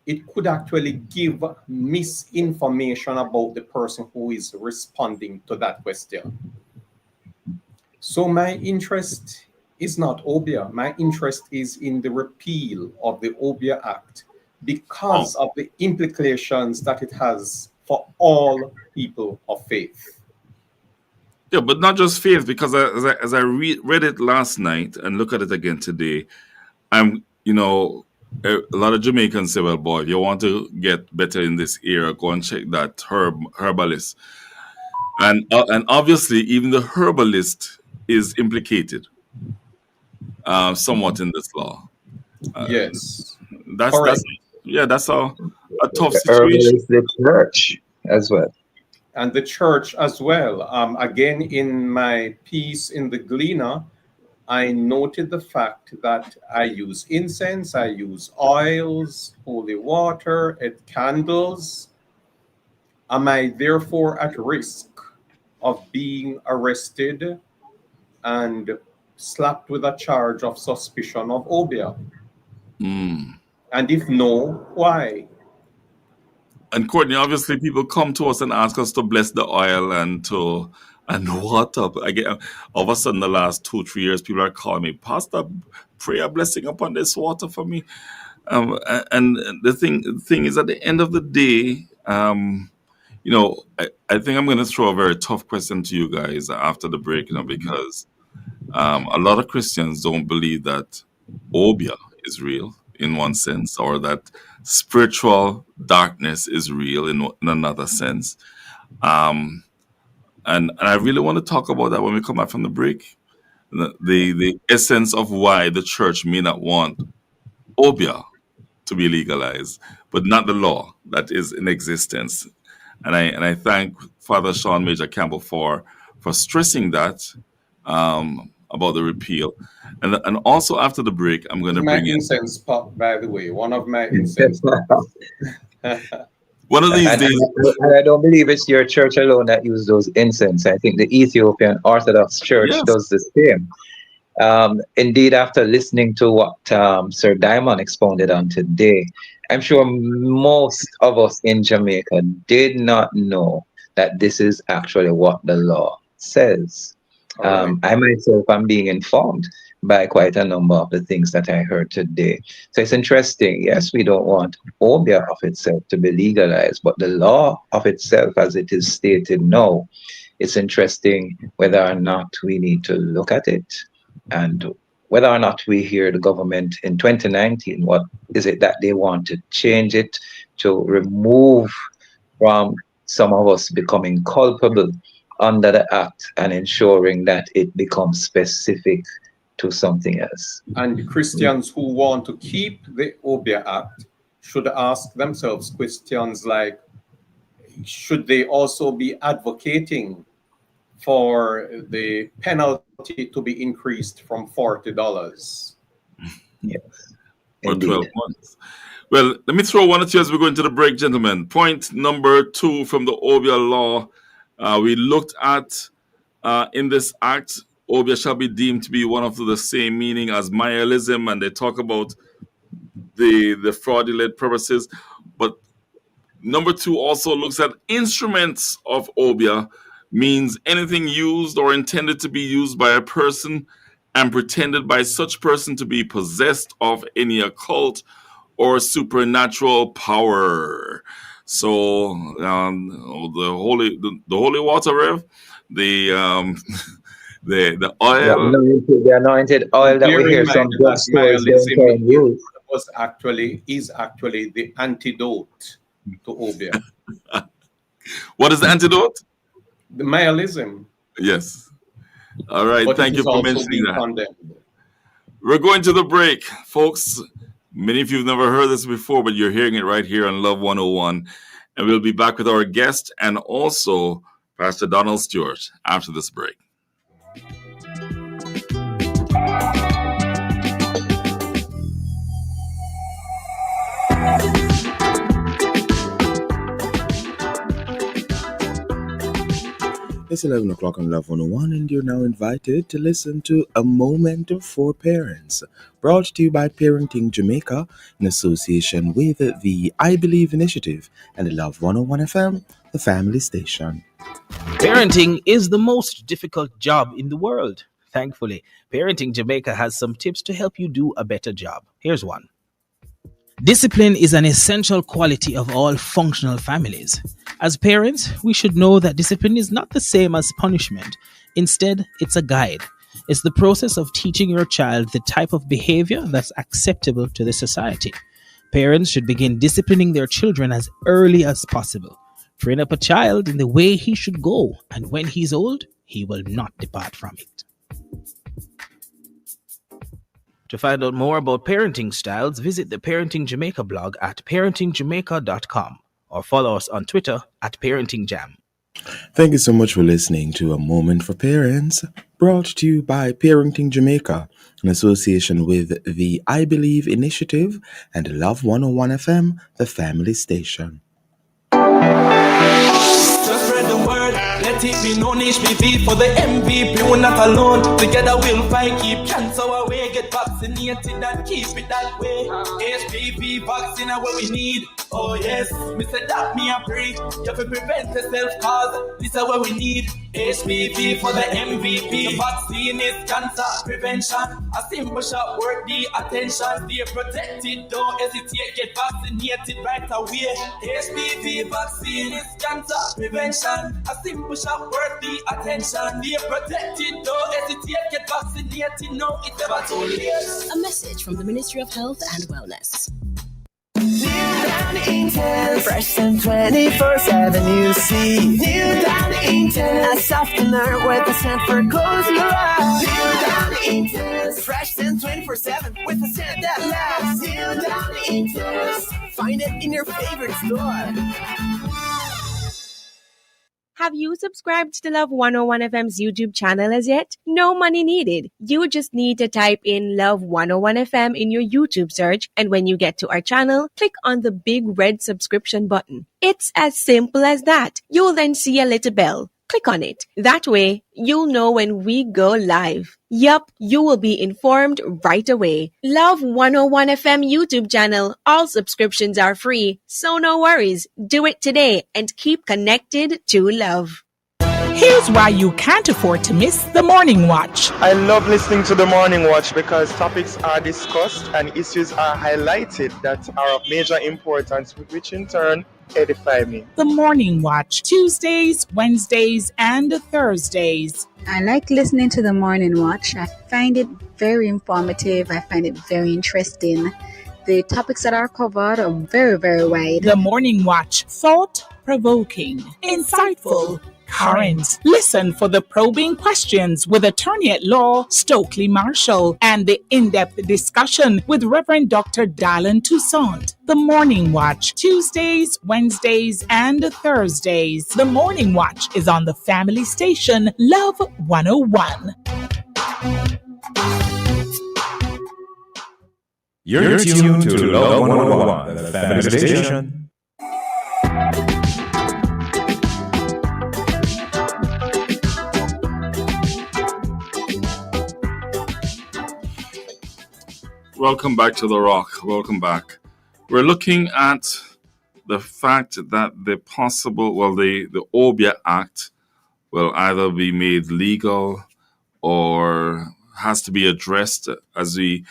it could actually give misinformation about the person who is responding to that question. So my interest is not Obeah. My interest is in the repeal of the Obeah Act because of the implications that it has for all people of faith. Yeah, but not just faith, because as I read it last night and look at it again today, a lot of Jamaicans say, well, boy, if you want to get better in this era, go and check that herbalist. And obviously, even the herbalist is implicated somewhat in this law. Yes. That's a tough The situation. herbalist, the church as well. And the church as well. Again, in my piece in the Gleaner, I noted the fact that I use incense, I use oils, holy water, and candles. Am I therefore at risk of being arrested and slapped with a charge of suspicion of Obeah? And if no, why? And Courtney, obviously, people come to us and ask us to bless the oil and water. I get all of a sudden, the last 2-3 years, people are calling me, Pastor, pray a blessing upon this water for me. And the thing is, at the end of the day, I think I'm going to throw a very tough question to you guys after the break, because a lot of Christians don't believe that Obeah is real in one sense, or that spiritual darkness is real in another sense. And I really want to talk about that when we come back from the break. The essence of why the church may not want Obeah to be legalized, but not the law that is in existence. And I thank Father Sean Major Campbell for stressing that about the repeal. And also after the break, I'm going to bring in incense pot, by the way, one of my incense pots. One of these days. And I don't believe it's your church alone that use those incense. I think the Ethiopian Orthodox Church does the same. Indeed, after listening to what Sir Diamond expounded on today, I'm sure most of us in Jamaica did not know that this is actually what the law says. I myself am being informed by quite a number of the things that I heard today. So it's interesting. Yes, we don't want Obeah of itself to be legalized, but the law of itself, as it is stated now, it's interesting whether or not we need to look at it, and whether or not we hear the government in 2019, what is it that they want to change it to remove from some of us becoming culpable under the act and ensuring that it becomes specific to something else. And Christians who want to keep the Obeah Act should ask themselves questions like, should they also be advocating for the penalty to be increased from $40? Yes. Or 12 months. Well, let me throw one or two as we go into the break, gentlemen. Point number 2 from the Obeah law. We looked at in this act, Obeah shall be deemed to be one of the same meaning as nihilism, and they talk about the fraudulent purposes. But number 2 also looks at instruments of Obeah, means anything used or intended to be used by a person and pretended by such person to be possessed of any occult or supernatural power. So the holy water, Rev, the oil, the anointed oil that we hear some drugstores don't use, is actually the antidote to Obeah. What is the antidote? The nihilism. Yes. All right. But thank you for mentioning that. Condemned. We're going to the break, folks. Many of you have never heard this before, but you're hearing it right here on Love 101. And we'll be back with our guest and also Pastor Donald Stewart after this break. It's 11 o'clock on Love 101, and you're now invited to listen to A Moment for Parents, brought to you by Parenting Jamaica in association with the I Believe Initiative and Love 101 FM, the family station. Parenting is the most difficult job in the world. Thankfully, Parenting Jamaica has some tips to help you do a better job. Here's one. Discipline is an essential quality of all functional families. As parents, we should know that discipline is not the same as punishment. Instead, it's a guide. It's the process of teaching your child the type of behavior that's acceptable to the society. Parents should begin disciplining their children as early as possible. Train up a child in the way he should go, and when he's old, he will not depart from it. To find out more about parenting styles, visit the Parenting Jamaica blog at parentingjamaica.com or follow us on Twitter at parentingjam. Thank you so much for listening to A Moment for Parents, brought to you by Parenting Jamaica in association with the I Believe Initiative and Love 101 FM, the family station. Just spread the word, let it be known HPV for the MVP, we're not alone. Together we'll fight, keep cancer away, get vaccinated and keep it that way. HPV vaccine are what we need. Oh yes, me say that me a pray. You have to prevent yourself cause this is what we need. HPV for the MVP. The vaccine is cancer prevention. A simple shot worth the attention. Stay protected, don't hesitate, get vaccinated right away. HPV vaccine is cancer prevention. A simple shot worth the attention. Stay protected, don't hesitate, get vaccinated. No, it's never too late. A message from the Ministry of Health and Wellness. Fresh and 24/7, you see. New down intense. A softener with a scent for cozy love. New down intense. Fresh and 24/7 with a scent that lasts. New down intense. Find it in your favorite store. Have you subscribed to Love 101 FM's YouTube channel as yet? No money needed. You just need to type in Love 101 FM in your YouTube search, and when you get to our channel, click on the big red subscription button. It's as simple as that. You'll then see a little bell. Click on it. That way, you'll know when we go live. Yup, you will be informed right away. Love 101 FM YouTube channel. All subscriptions are free, so no worries. Do it today and keep connected to love. Here's why you can't afford to miss the Morning Watch. I love listening to the Morning Watch because topics are discussed and issues are highlighted that are of major importance, which in turn edify me. The Morning Watch, Tuesdays, Wednesdays, and Thursdays. I like listening to the Morning Watch. I find it very informative. I find it very interesting. The topics that are covered are very, very wide. The Morning Watch, thought-provoking, insightful, current. Listen for the probing questions with Attorney at Law Stokely Marshall and the in-depth discussion with Reverend Dr. Dallin Toussaint. The Morning Watch, Tuesdays, Wednesdays, and Thursdays. The Morning Watch is on the family station Love 101. You're tuned to Love 101, the family station. Welcome back to The Rock. Welcome back. We're looking at the fact that the Obeah Act will either be made legal or has to be addressed, as we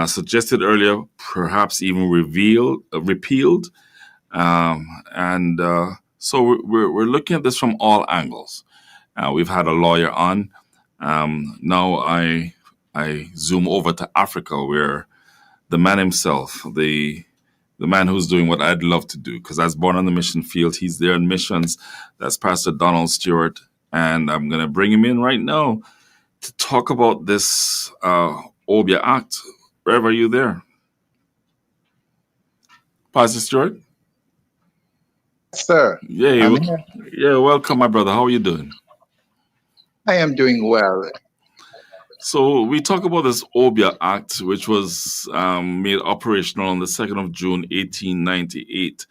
suggested earlier, perhaps even repealed. So we're looking at this from all angles. We've had a lawyer on. Now I zoom over to Africa, where the man himself, the man who's doing what I'd love to do, because I was born on the mission field. He's there in missions. That's Pastor Donald Stewart. And I'm going to bring him in right now to talk about this Obeah Act. Rev, are you there? Pastor Stewart? Sir. Yeah, welcome, my brother. How are you doing? I am doing well. So we talk about this Obeah Act, which was made operational on the 2nd of June, 1898.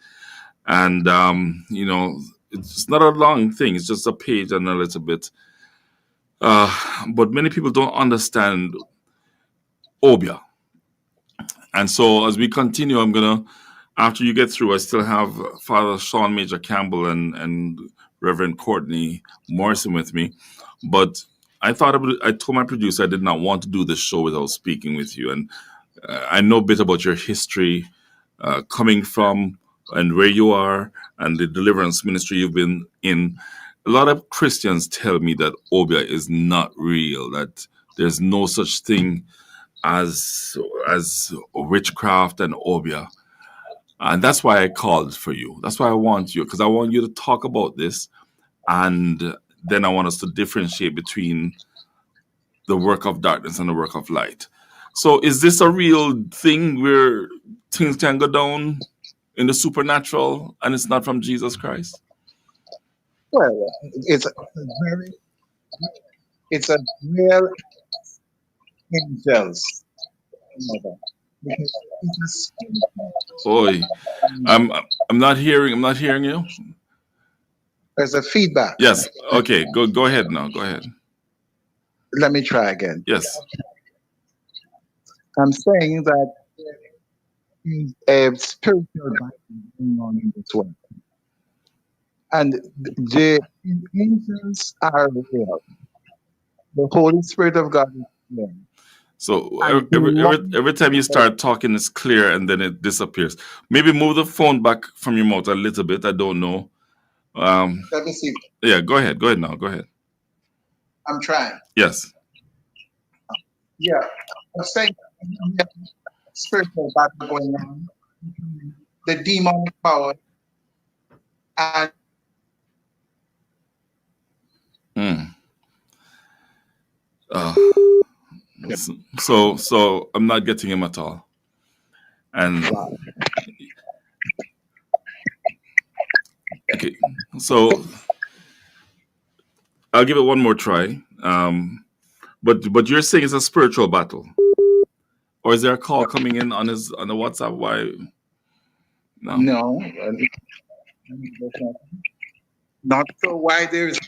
And, it's not a long thing. It's just a page and a little bit. But many people don't understand Obeah. And so as we continue, I'm going to, after you get through, I still have Father Sean Major Campbell and Reverend Courtney Morrison with me. But I told my producer I did not want to do this show without speaking with you. And I know a bit about your history, coming from and where you are and the deliverance ministry you've been in. A lot of Christians tell me that Obeah is not real, that there's no such thing as witchcraft and Obeah. And that's why I called for you. That's why I want you, because I want you to talk about this. And then I want us to differentiate between the work of darkness and the work of light. So is this a real thing where things can go down in the supernatural and it's not from Jesus Christ? Well, it's a real angels. Oi, I'm not hearing you. There's a feedback. Yes. Okay. Go ahead now. Go ahead. Let me try again. Yes. I'm saying that a spiritual battle going on in this world. And the angels are real. The Holy Spirit of God is real. So every time you start talking, it's clear and then it disappears. Maybe move the phone back from your mouth a little bit. I don't know. Let me see. Yeah, go ahead. Go ahead now. Go ahead. I'm trying. Yes. Yeah. I'm saying spiritual battle going on. The demonic power and So I'm not getting him at all. And okay, so I'll give it one more try. But you're saying it's a spiritual battle, or is there a call coming in on the WhatsApp? Why? No. Not so why there's.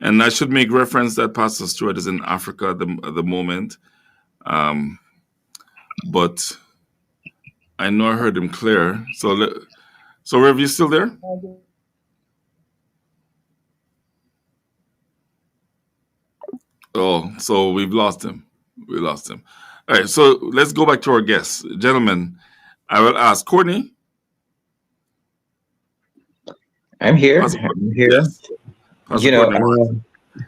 And I should make reference that Pastor Stewart is in Africa at the moment. But I know I heard him clear. So Rev, you still there? Oh, so we've lost him. We lost him. All right, so let's go back to our guests. Gentlemen, I will ask Courtney. I'm here. I'm here. Yes. You know,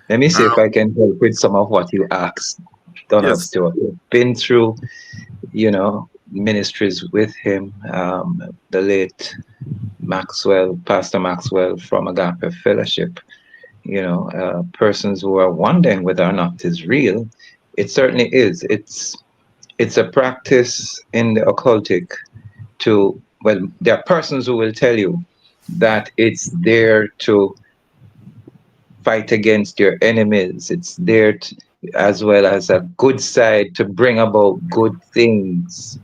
let me see if I can help with some of what you asked. Donald Stewart. Been through, ministries with him. The late Pastor Maxwell from Agape Fellowship. Persons who are wondering whether or not it's real. It certainly is. It's a practice in the occultic there are persons who will tell you that it's there to fight against your enemies. It's there as well as a good side to bring about good things.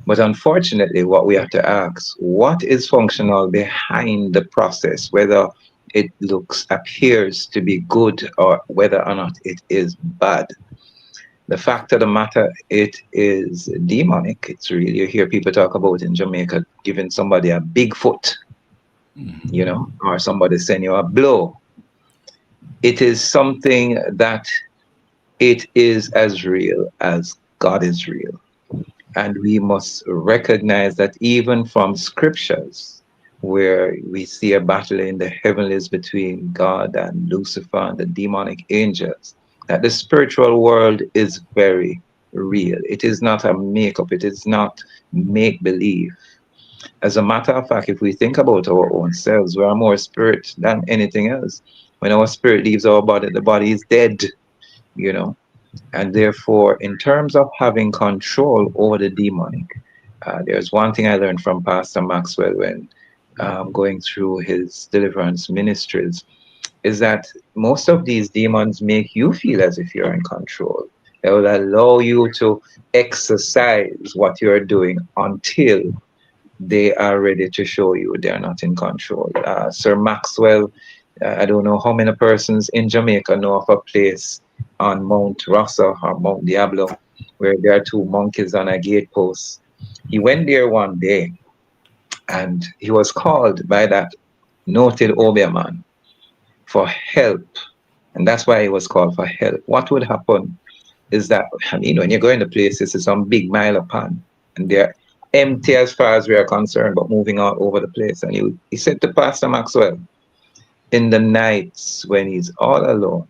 But unfortunately, what we have to ask, what is functional behind the process, whether it appears to be good or whether or not it is bad. The fact of the matter, it is demonic. It's really, you hear people talk about in Jamaica, giving somebody a big foot, or somebody send you a blow. It is something that it is as real as God is real. And we must recognize that even from scriptures, where we see a battle in the heavens between God and Lucifer and the demonic angels, that the spiritual world is very real. It is not a make-up. It is not make-believe. As a matter of fact, if we think about our own selves, we are more spirit than anything else. When our spirit leaves our body, the body is dead, And therefore, in terms of having control over the demonic, there's one thing I learned from Pastor Maxwell when going through his deliverance ministries, is that most of these demons make you feel as if you're in control. They will allow you to exercise what you're doing until they are ready to show you they are not in control. Sir Maxwell, I don't know how many persons in Jamaica know of a place on Mount Rossa or Mount Diablo where there are two monkeys on a gatepost. He went there one day and he was called by that noted Obeah man for help. And that's why he was called for help. What would happen is that, I mean, when you go into places, it's some big mile upon, and they're empty as far as we are concerned, but moving all over the place. And he said to Pastor Maxwell, in the nights when he's all alone,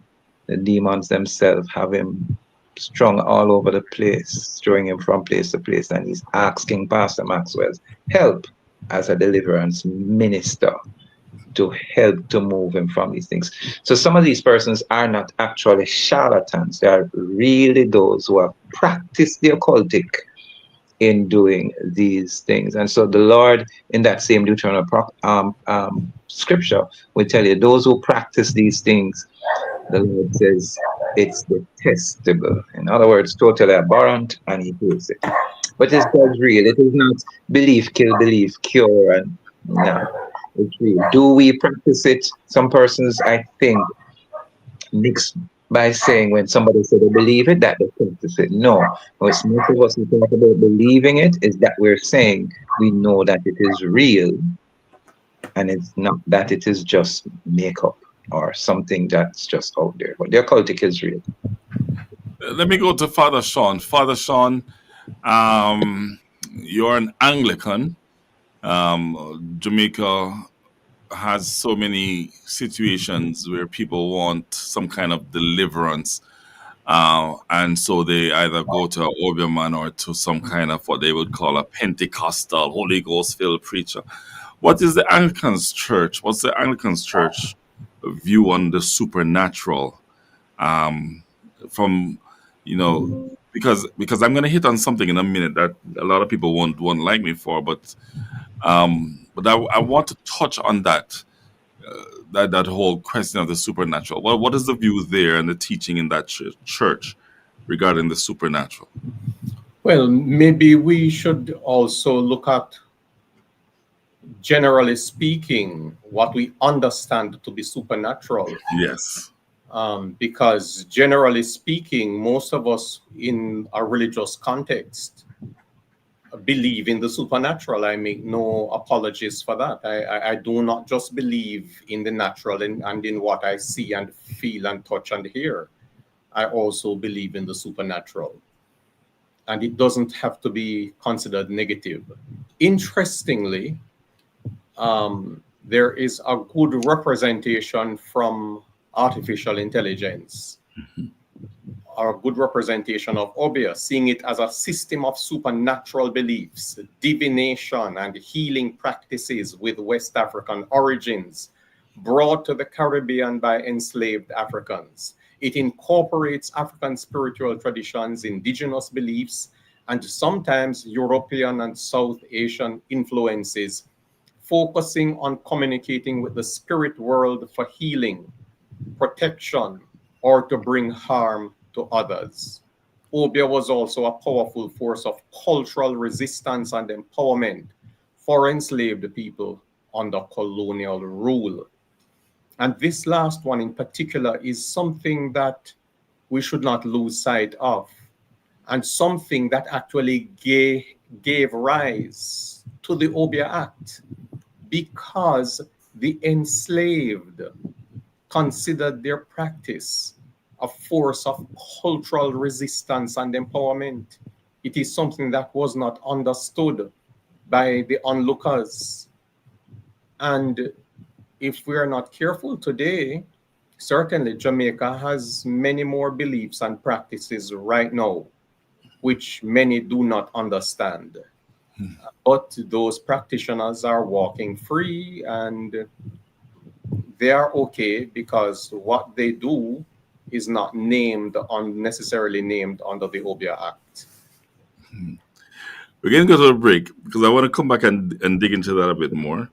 the demons themselves have him strung all over the place, throwing him from place to place, and he's asking Pastor Maxwell's help as a deliverance minister to help to move him from these things. So some of these persons are not actually charlatans. They are really those who have practiced the occultic in doing these things. And so the Lord, in that same Deuteronomy scripture, will tell you, those who practice these things, the Lord says, it's detestable. In other words, totally abhorrent, and he hates it. But it's God's real. It is not belief, kill, belief, cure, and no. It's real. Do we practice it? Some persons, I think, mix by saying when somebody said they believe it, that they practice it. No. Most of us who talk about believing it is that we're saying we know that it is real, and it's not that it is just makeup or something that's just out there. But the occultic is real. Let me go to Father Sean. Father Sean, you're an Anglican. Jamaica has so many situations where people want some kind of deliverance. And so they either go to an Obeah man or to some kind of what they would call a Pentecostal, Holy Ghost filled preacher. What is the Anglican's church? What's the Anglican's church view on the supernatural? From, because I'm going to hit on something in a minute that a lot of people won't like me for, but I want to touch on that whole question of the supernatural. What is the view there and the teaching in that church regarding the supernatural? Well, maybe we should also look at, generally speaking, what we understand to be supernatural. Yes. Because generally speaking, most of us in a religious context believe in the supernatural. I make no apologies for that. I do not just believe in the natural and in what I see and feel and touch and hear. I also believe in the supernatural. And it doesn't have to be considered negative. Interestingly, there is a good representation from artificial intelligence, or a good representation of Obeah, seeing it as a system of supernatural beliefs, divination, and healing practices with West African origins brought to the Caribbean by enslaved Africans. It incorporates African spiritual traditions, indigenous beliefs, and sometimes European and South Asian influences, focusing on communicating with the spirit world for healing, protection, or to bring harm to others. Obeah was also a powerful force of cultural resistance and empowerment for enslaved people under colonial rule. And this last one in particular is something that we should not lose sight of, and something that actually gave rise to the Obeah Act, because the enslaved considered their practice a force of cultural resistance and empowerment. It is something that was not understood by the onlookers. And if we are not careful today, certainly Jamaica has many more beliefs and practices right now, which many do not understand. But those practitioners are walking free, and they are okay because what they do is not unnecessarily named under the Obeah Act. We're going to go to a break because I want to come back and dig into that a bit more.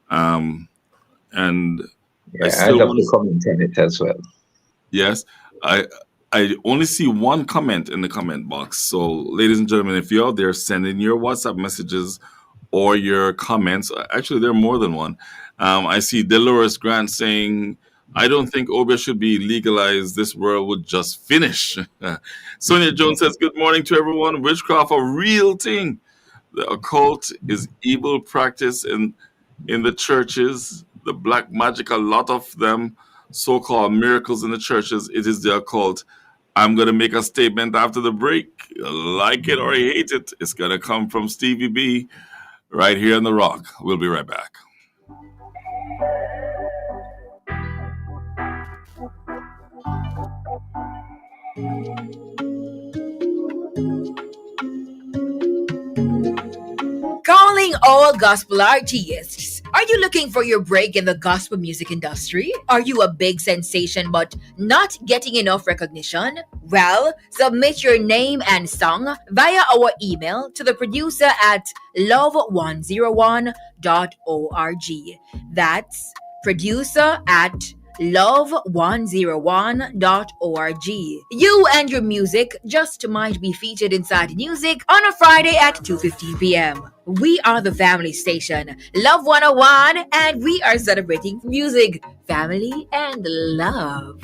And I'd love to comment on it as well. Yes, I only see one comment in the comment box. So, ladies and gentlemen, if you're out there, send in your WhatsApp messages or your comments. Actually, there are more than one. I see Dolores Grant saying, I don't think Obeah should be legalized. This world would just finish. Sonia Jones says, good morning to everyone. Witchcraft, a real thing. The occult is evil practice in the churches. The black magic, a lot of them, so-called miracles in the churches, it is the occult. I'm going to make a statement after the break. Like it or hate it, it's going to come from Stevie B right here on The Rock. We'll be right back. Calling all gospel artists. Are you looking for your break in the gospel music industry? Are you a big sensation but not getting enough recognition? Well, submit your name and song via our email to the producer at love101.org. That's producer at love101.org. You and your music just might be featured inside music on a Friday at 2:15 p.m. We are the family station, Love 101, and we are celebrating music, family, and love.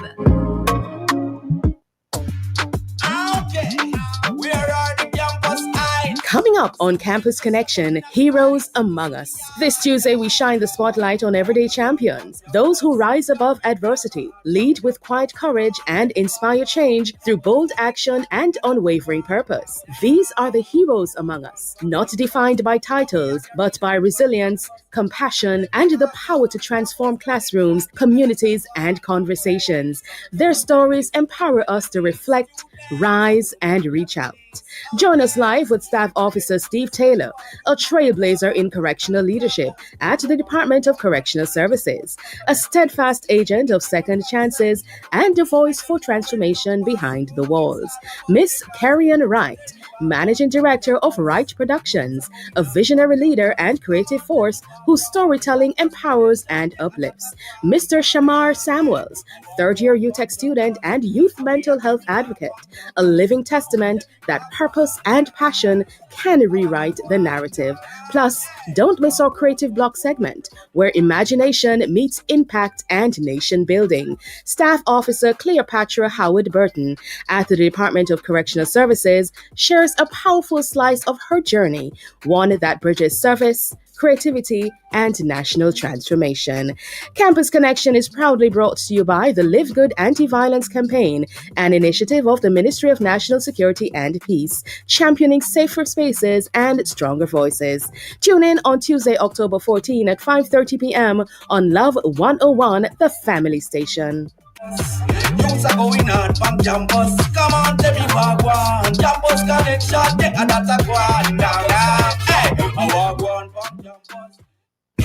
Coming up on Campus Connection, Heroes Among Us. This Tuesday, we shine the spotlight on everyday champions, those who rise above adversity, lead with quiet courage, and inspire change through bold action and unwavering purpose. These are the heroes among us, not defined by titles, but by resilience, compassion, and the power to transform classrooms, communities, and conversations. Their stories empower us to reflect, rise, and reach out. Join us live with Staff Officer Steve Taylor, a trailblazer in correctional leadership at the Department of Correctional Services, a steadfast agent of second chances, and a voice for transformation behind the walls. Miss Carrion Wright, Managing Director of Wright Productions, a visionary leader and creative force whose storytelling empowers and uplifts. Mr. Shamar Samuels, third-year UTech student and youth mental health advocate, a living testament that purpose and passion can rewrite the narrative. Plus, don't miss our creative block segment, where imagination meets impact and nation building. Staff Officer Cleopatra Howard Burton at the Department of Correctional Services shares a powerful slice of her journey, one that bridges service, creativity, and national transformation. Campus Connection is proudly brought to you by the Live Good Anti-Violence Campaign, an initiative of the Ministry of National Security and Peace, championing safer spaces and stronger voices. Tune in on Tuesday, October 14 at 5:30 p.m. on Love 101, the family station. Youths are going on from campus. Come on, tell me what one. Campus connection, take a data one down. Hey, I walk one from campus.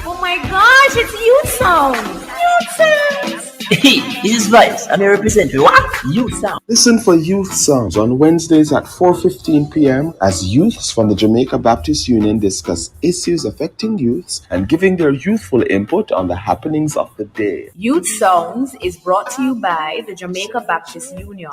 Oh my gosh, it's Youth Sound! Youth Sound! Hey, this is Vice. I'm a representative. What? Youth Sound. Listen for Youth Sounds on Wednesdays at 4:15 p.m. as youths from the Jamaica Baptist Union discuss issues affecting youths and giving their youthful input on the happenings of the day. Youth Sounds is brought to you by the Jamaica Baptist Union.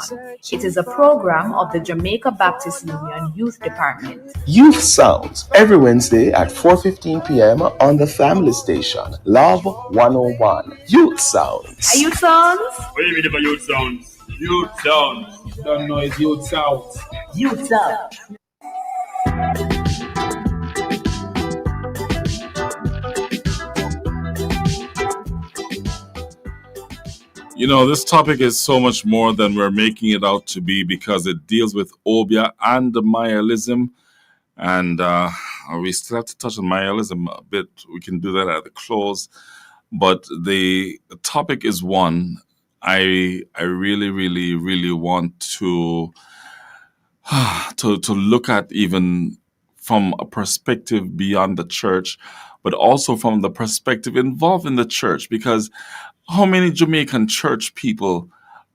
It is a program of the Jamaica Baptist Union Youth Department. Youth Sounds every Wednesday at 4:15 p.m. on the family station, Love 101. Youth Sounds. Youth Sounds? What do you mean by Youth Sounds? Youth Sounds. Don't know it's Youth Sounds. Youth Sounds. You know, this topic is so much more than we're making it out to be because it deals with Obeah and the Mayoism. And we still have to touch on Mayoism a bit. We can do that at the close. But the topic is one I really, really, really want to look at, even from a perspective beyond the church, but also from the perspective involved in the church. Because how many Jamaican church people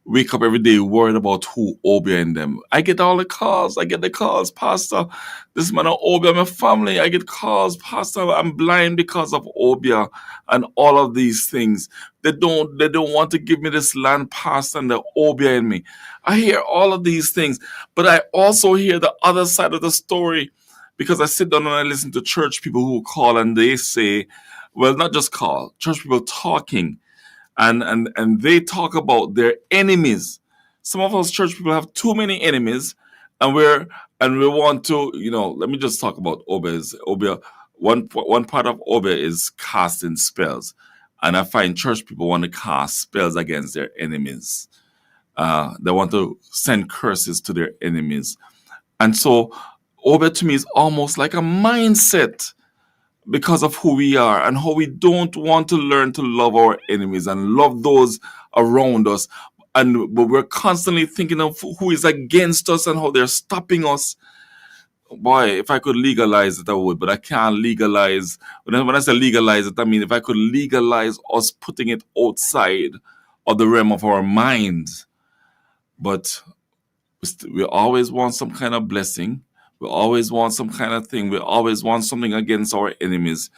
wake up every day worried about who Obeah in them? I get all the calls. I get the calls, Pastor, this man of Obeah, my family. I get calls, Pastor, I'm blind because of Obeah and all of these things. They don't want to give me this land, Pastor, and the Obeah in me. I hear all of these things, but I also hear the other side of the story, because I sit down and I listen to church people who call and they say, well, not just call, church people talking, and they talk about their enemies. Some of us church people have too many enemies, and we want to, let me just talk about Obeah. One part of Obeah is casting spells, and I find church people want to cast spells against their enemies. They want to send curses to their enemies, and so Obeah to me is almost like a mindset because of who we are and how we don't want to learn to love our enemies and love those around us. But we're constantly thinking of who is against us and how they're stopping us. Boy, if I could legalize it, I would, but I can't legalize. When I say legalize it, I mean if I could legalize us putting it outside of the realm of our minds. But we always want some kind of blessing. We always want some kind of thing. We always want something against our enemies.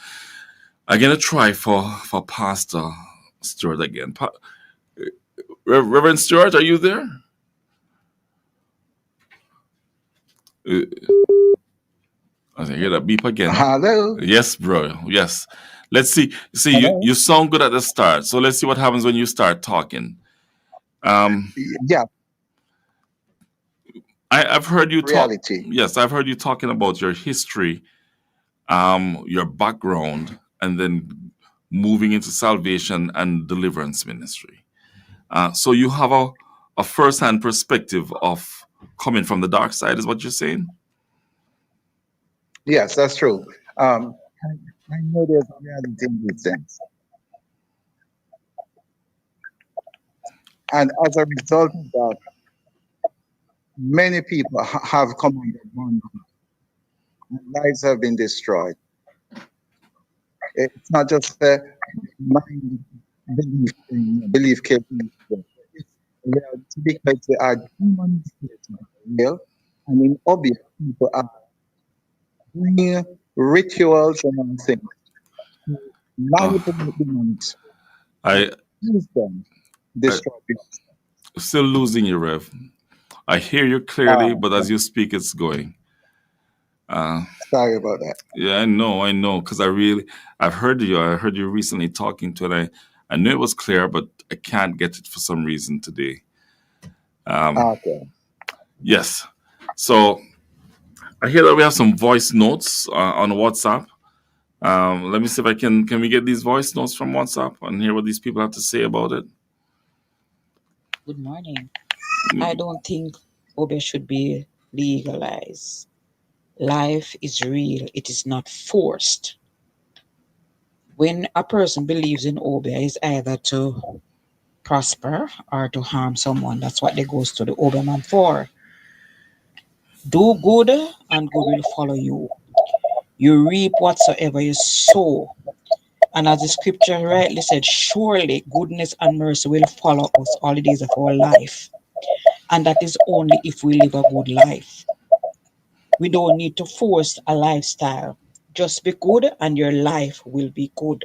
I'm going to try for Pastor Stewart again. Reverend Stewart, are you there? I hear that beep again. Hello. Yes, bro. Yes. Let's see. You sound good at the start. So let's see what happens when you start talking. Yeah. I've heard you talk. Reality. Yes, I've heard you talking about your history, your background, and then moving into salvation and deliverance ministry. So you have a first-hand perspective of coming from the dark side, is what you're saying? Yes, that's true. I know there's a reality in these things. And as a result of that, many people have come under bondage. Lives have been destroyed. It's not just a mind belief case. It's reality because they are demonstrating real. And in Obeah, people are doing rituals and other things to manipulate demons. Use them, destroy people. Still losing you, Rev. I hear you clearly, but as you speak, it's going. Sorry about that. Yeah, I know, because I've heard you. I heard you recently talking to it. I knew it was clear, but I can't get it for some reason today. Okay. Yes. So I hear that we have some voice notes on WhatsApp. Let me see if I can we get these voice notes from WhatsApp and hear what these people have to say about it? Good morning. I don't think Obeah should be legalized. Life is real. It is not forced. When a person believes in Obeah, it's either to prosper or to harm someone. That's what they goes to the Obeah man for. Do good and good will follow you. You reap whatsoever you sow. And as the scripture rightly said, surely goodness and mercy will follow us all the days of our life. And that is only if we live a good life. We don't need to force a lifestyle. Just be good and your life will be good.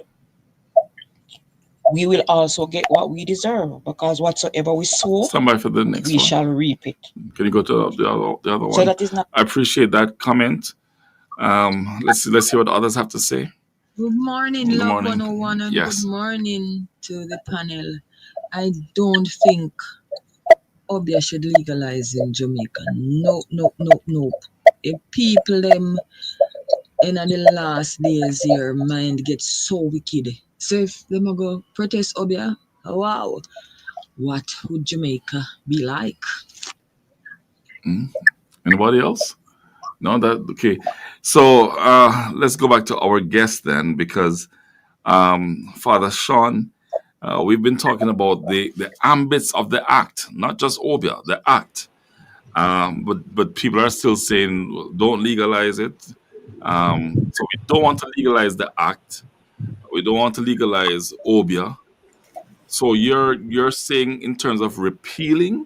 We will also get what we deserve because whatsoever we sow, Somebody for the next we one. shall reap it. Can you go to the other one? So that is not. I appreciate that comment. Let's see what others have to say. Good morning, Good Love morning. 101, and Yes. good morning to the panel. I don't think Obeah should legalize in Jamaica. No. If people them in the last days here, mind gets so wicked. So if them go protest Obeah, wow, what would Jamaica be like? Anybody else? No, that okay. So let's go back to our guest then, because Father Sean, we've been talking about the ambits of the act, not just Obeah, the act. But people are still saying, well, don't legalize it. So we don't want to legalize the act. We don't want to legalize Obeah. So you're saying in terms of repealing,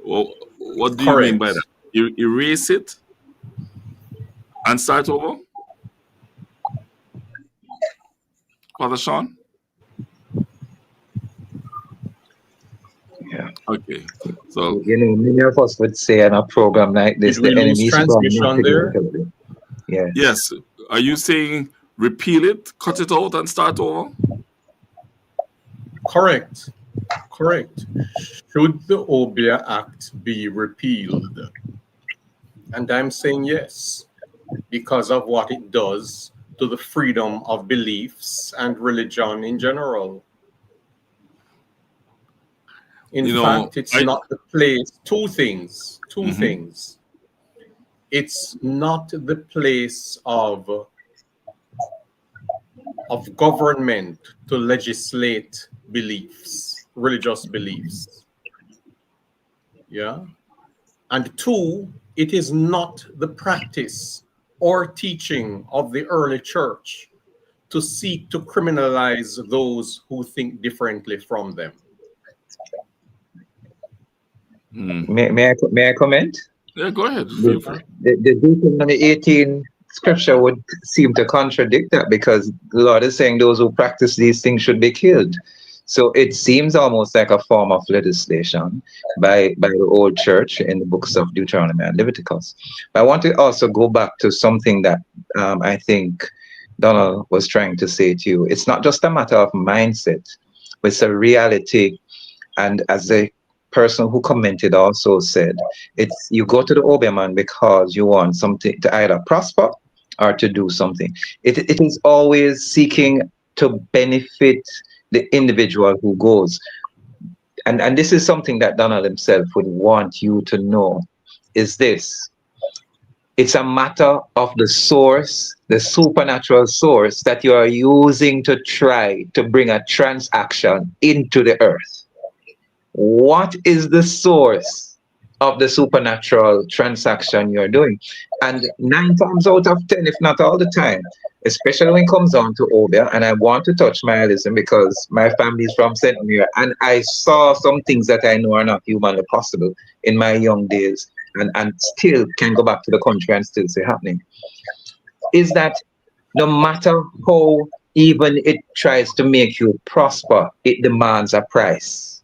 well, what do you mean by that? You erase it and start over? Father Sean? Yeah. Okay. So many of us would say on a program like this, Did we the lose enemy is strong enough transmission to do there? everything. Yes. Yes. Are you saying repeal it, cut it out, and start over? Correct. Correct. Should the Obeah Act be repealed? And I'm saying yes, because of what it does to the freedom of beliefs and religion in general. In fact, it's not the place. Two things. It's not the place of government to legislate beliefs, religious beliefs. Yeah. And two, it is not the practice or teaching of the early church to seek to criminalize those who think differently from them. May I comment? Yeah, go ahead. Feel free. The Deuteronomy 18 scripture would seem to contradict that, because the Lord is saying those who practice these things should be killed. So it seems almost like a form of legislation by the old church in the books of Deuteronomy and Leviticus. But I want to also go back to something that I think Donald was trying to say to you. It's not just a matter of mindset, but it's a reality. And as a person who commented also said, it's you go to the Obeah man because you want something to either prosper or to do something. It is always seeking to benefit the individual who goes. And this is something that Donald himself would want you to know, is this. It's a matter of the source, the supernatural source that you are using to try to bring a transaction into the earth. What is the source of the supernatural transaction you're doing? And 9 times out of 10, if not all the time, especially when it comes down to Obeah, and I want to touch my Alism because my family is from St. Mary, and I saw some things that I know are not humanly possible in my young days, and still can go back to the country and still see happening, is that no matter how even it tries to make you prosper, it demands a price.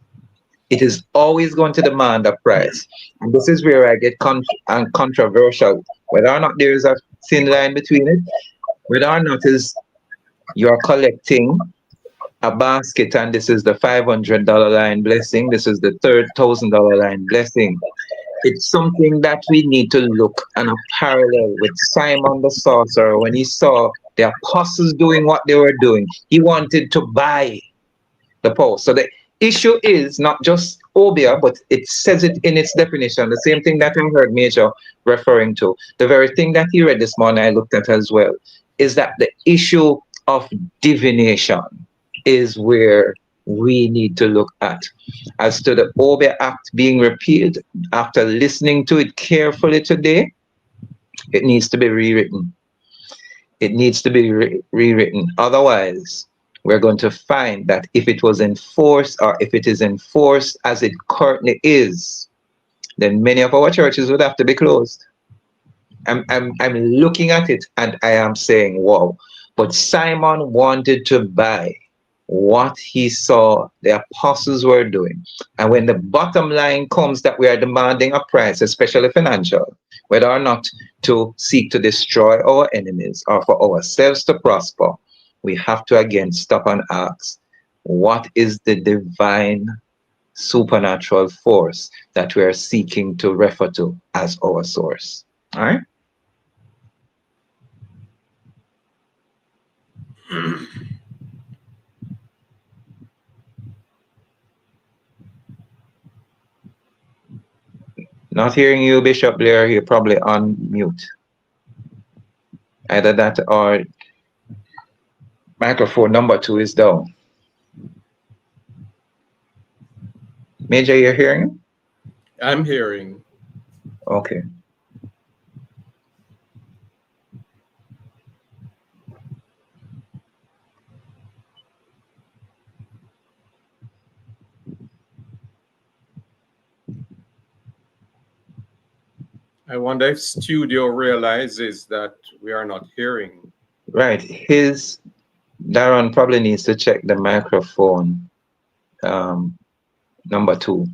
It is always going to demand a price. And this is where I get controversial, whether or not there is a thin line between it, whether or not is you're collecting a basket and this is the $500 line blessing, this is the $1,000 line blessing. It's something that we need to look and a parallel with Simon the sorcerer. When he saw the apostles doing what they were doing, he wanted to buy the power. So the issue is not just Obeah, but it says it in its definition. The same thing that I heard Major referring to. The very thing that he read this morning, I looked at as well, is that the issue of divination is where we need to look at. As to the Obeah Act being repealed, after listening to it carefully today, it needs to be rewritten. It needs to be rewritten. Otherwise, we're going to find that if it was enforced, or if it is enforced as it currently is, then many of our churches would have to be closed. I'm looking at it and I am saying, wow. But Simon wanted to buy what he saw the apostles were doing. And when the bottom line comes that we are demanding a price, especially financial, whether or not to seek to destroy our enemies or for ourselves to prosper, we have to again stop and ask, what is the divine supernatural force that we are seeking to refer to as our source? All right? Not hearing you, Bishop Blair. You're probably on mute. Either that or microphone number 2 is down. Major, you're hearing? I'm hearing. Okay. I wonder if studio realizes that we are not hearing. Right. Darren probably needs to check the microphone number 2.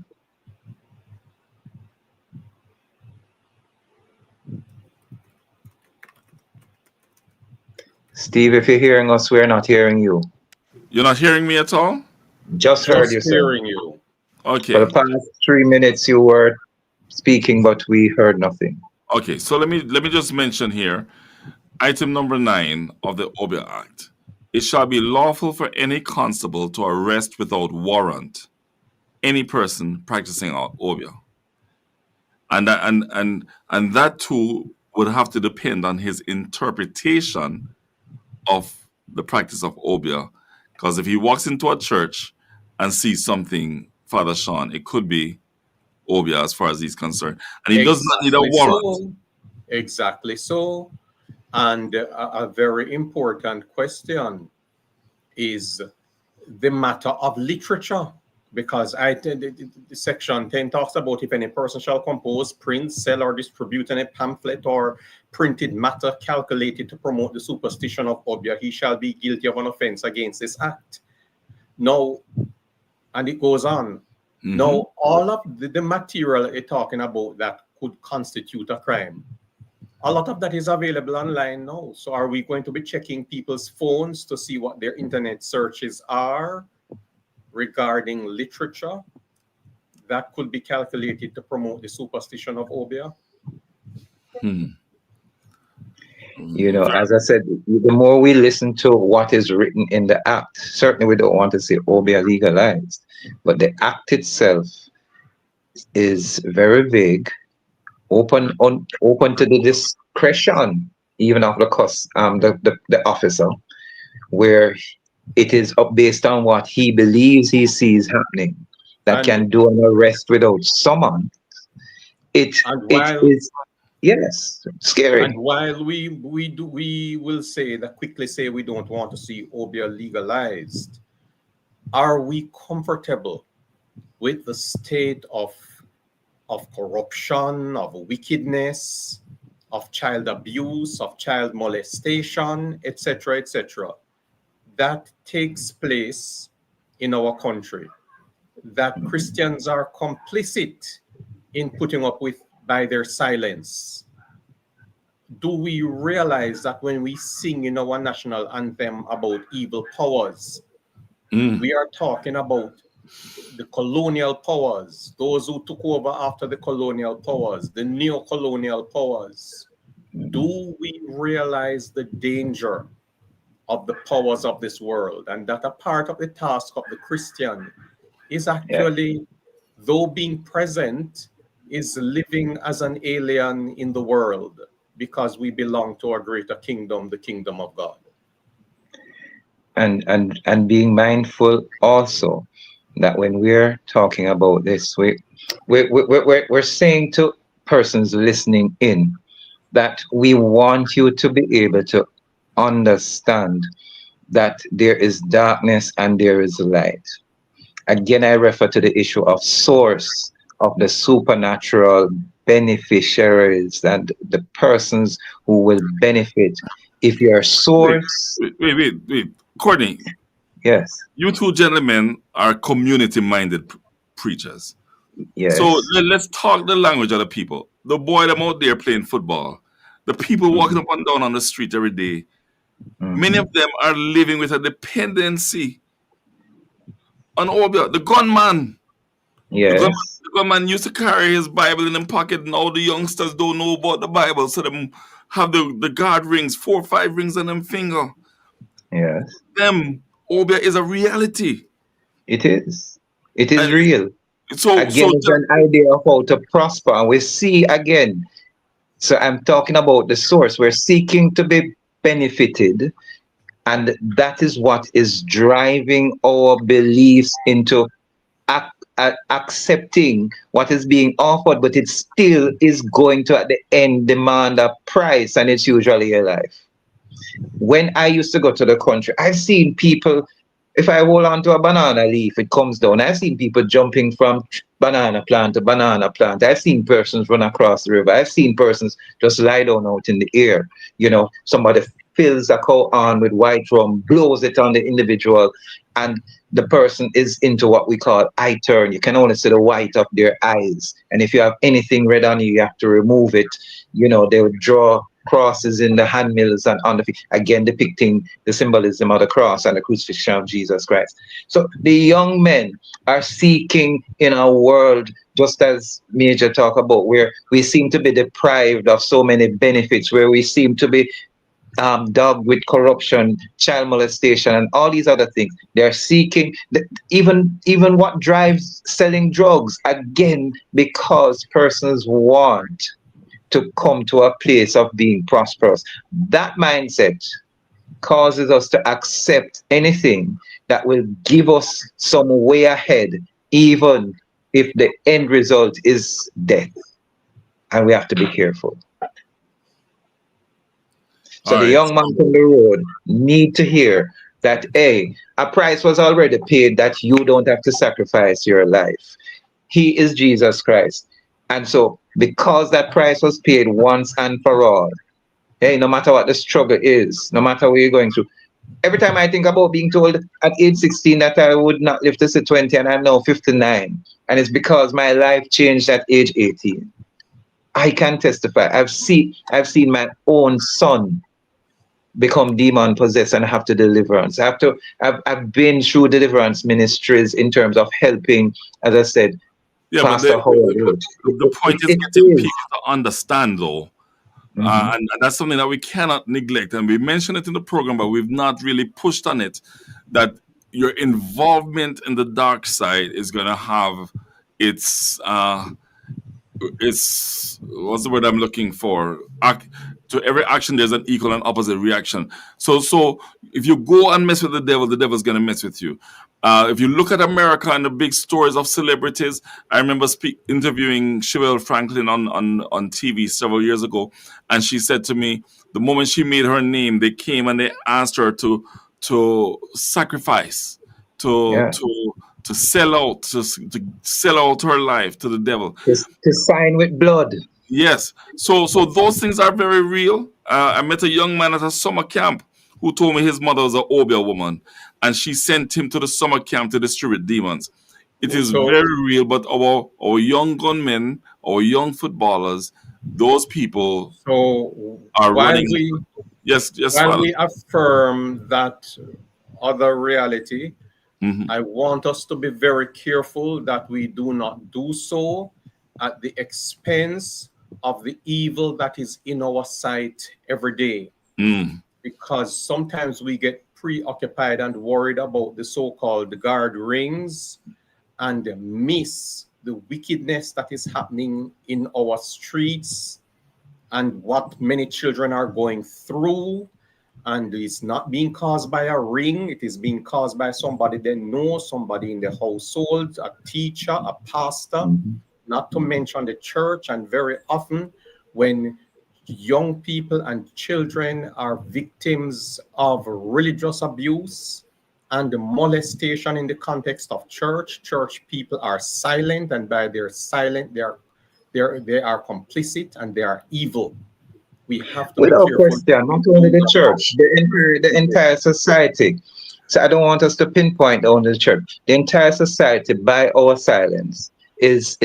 Steve, if you're hearing us, we're not hearing you. You're not hearing me at all? Just heard Just you, sir. hearing you. For the Okay. past 3 minutes, you were speaking, but we heard nothing. Okay, so let me just mention here item number 9 of the Obeah Act. It shall be lawful for any constable to arrest without warrant any person practicing Obeah. And that too would have to depend on his interpretation of the practice of Obeah. Because if he walks into a church and sees something, Father Sean, it could be Obeah as far as he's concerned. And he does not need a warrant. Exactly so. And a very important question is the matter of literature, because the section 10 talks about if any person shall compose, print, sell, or distribute any pamphlet or printed matter calculated to promote the superstition of Obeah, he shall be guilty of an offense against this act. Now, and it goes on. Mm-hmm. Now, all of the material you're talking about that could constitute a crime, a lot of that is available online now. So are we going to be checking people's phones to see what their internet searches are regarding literature that could be calculated to promote the superstition of Obeah? You know, as I said, the more we listen to what is written in the act, certainly we don't want to see Obeah legalized, but the act itself is very vague, open to the discretion even of the officer, where it is up based on what he believes he sees happening, that can do an arrest without summon. It is, yes, scary. And while we will say that, quickly say we don't want to see Obeah legalized, are we comfortable with the state of corruption, of wickedness, of child abuse, of child molestation, etc., that takes place in our country, that Christians are complicit in putting up with by their silence? Do we realize that when we sing in our national anthem about evil powers, we are talking about the colonial powers, those who took over after the colonial powers, the neo-colonial powers? Do we realize the danger of the powers of this world, and that a part of the task of the Christian is actually, though being present, is living as an alien in the world, because we belong to a greater kingdom, the kingdom of God? And being mindful also that when we're talking about this, we're saying to persons listening in that we want you to be able to understand that there is darkness and there is light. Again, I refer to the issue of source of the supernatural beneficiaries and the persons who will benefit. If your source... Wait. Courtney. Yes. You two gentlemen are community-minded preachers. Yes. So let's talk the language of the people. The boy them out there playing football. The people walking up and down on the street every day. Many of them are living with a dependency on Obeah. The gunman. Yes. The gunman used to carry his Bible in his pocket, and all the youngsters don't know about the Bible. So them have the guard rings, 4 or 5 rings on them finger. Yes. Them, Obeah is a reality. It is. It is real. So again, it's an idea of how to prosper. And we see again, so I'm talking about the source. We're seeking to be benefited. And that is what is driving our beliefs into accepting what is being offered, but it still is going to, at the end, demand a price, and it's usually your life. When I used to go to the country, I've seen people, if I hold on to a banana leaf, it comes down. I've seen people jumping from banana plant to banana plant. I've seen persons run across the river. I've seen persons just lie down out in the air. You know, somebody fills a cow on with white rum, blows it on the individual, and the person is into what we call eye turn. You can only see the white of their eyes. And if you have anything red on you, you have to remove it. You know, they would draw crosses in the handmills and on the feet, again depicting the symbolism of the cross and the crucifixion of Jesus Christ. So the young men are seeking in a world, just as Major talk about, where we seem to be deprived of so many benefits, where we seem to be dogged with corruption, child molestation, and all these other things. They're seeking even what drives selling drugs, again because persons want to come to a place of being prosperous. That mindset causes us to accept anything that will give us some way ahead, even if the end result is death. And we have to be careful. So the young man from the road need to hear that, A, a price was already paid that you don't have to sacrifice your life. He is Jesus Christ. And so because that price was paid once and for all, hey, no matter what the struggle is, no matter what you're going through, every time I think about being told at age 16 that I would not live to see 20 and I'm now 59, and it's because my life changed at age 18. I can testify. I've seen my own son become demon possessed and have to deliverance. I've been through deliverance ministries in terms of helping, as I said, Yeah, but Pastor Howard. the point is getting people to understand, though. And that's something that we cannot neglect. And we mentioned it in the program, but we've not really pushed on it, that your involvement in the dark side is going to have its what's the word I'm looking for? To every action, there's an equal and opposite reaction. So if you go and mess with the devil's going to mess with you. If you look at America and the big stories of celebrities, I remember interviewing Chevelle Franklin on TV several years ago, and she said to me, the moment she made her name, they came and they asked her to sacrifice, to sell out, to sell out her life to the devil, to sign with blood. Yes. So those things are very real. I met a young man at a summer camp who told me his mother was an Obeah woman, and she sent him to the summer camp to distribute demons. It is very real, but our young gunmen, our young footballers, those people are running. Yes, while Father. we affirm that other reality, I want us to be very careful that we do not do so at the expense of the evil that is in our sight every day. Because sometimes we get preoccupied and worried about the so-called guard rings and miss the wickedness that is happening in our streets and what many children are going through. And it's not being caused by a ring, it is being caused by somebody they know, somebody in the household, a teacher, a pastor, not to mention the church. And very often when young people and children are victims of religious abuse and molestation in the context of church people are silent, and by their silent, they are complicit and they are evil. We have to Without be careful. question, not only the church, the entire society. So I don't want us to pinpoint only the church. The entire society, by our silence, is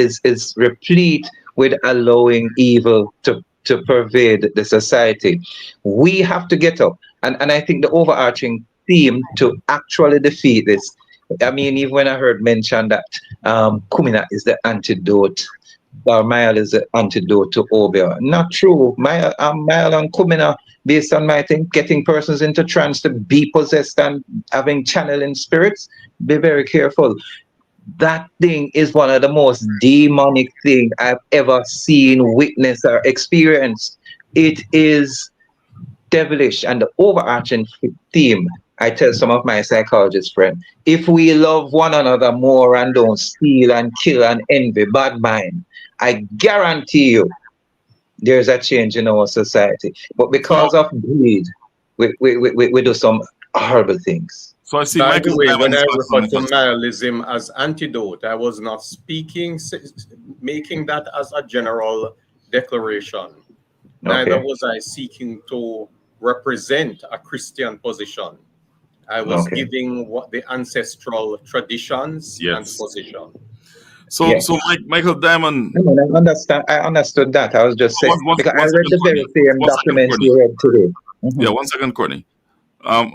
replete with allowing evil to pervade the society. We have to get up. And I think the overarching theme to actually defeat this, I mean, even when I heard mention that Kumina is the antidote, or Mile is the antidote to Obeah. Not true. Mile and Kumina, based on my thing, getting persons into trance to be possessed and having channeling spirits, be very careful. That thing is one of the most demonic things I've ever seen, witnessed, or experienced. It is devilish. And the overarching theme, I tell some of my psychologist friends, if we love one another more and don't steal and kill and envy, bad mind, I guarantee you there's a change in our society. But because of greed, we do some horrible things. So I see By the Michael way, Diamond when is I got refer some to question. nihilism as antidote, I was not making that as a general declaration. Neither was I seeking to represent a Christian position. I was giving what the ancestral traditions and position. So Yes. Michael Diamond. I mean, I understand. I understood that. I was just saying because I One read second, the very Courtney. same One second, document Courtney. you read today. Yeah, 1 second, Courtney.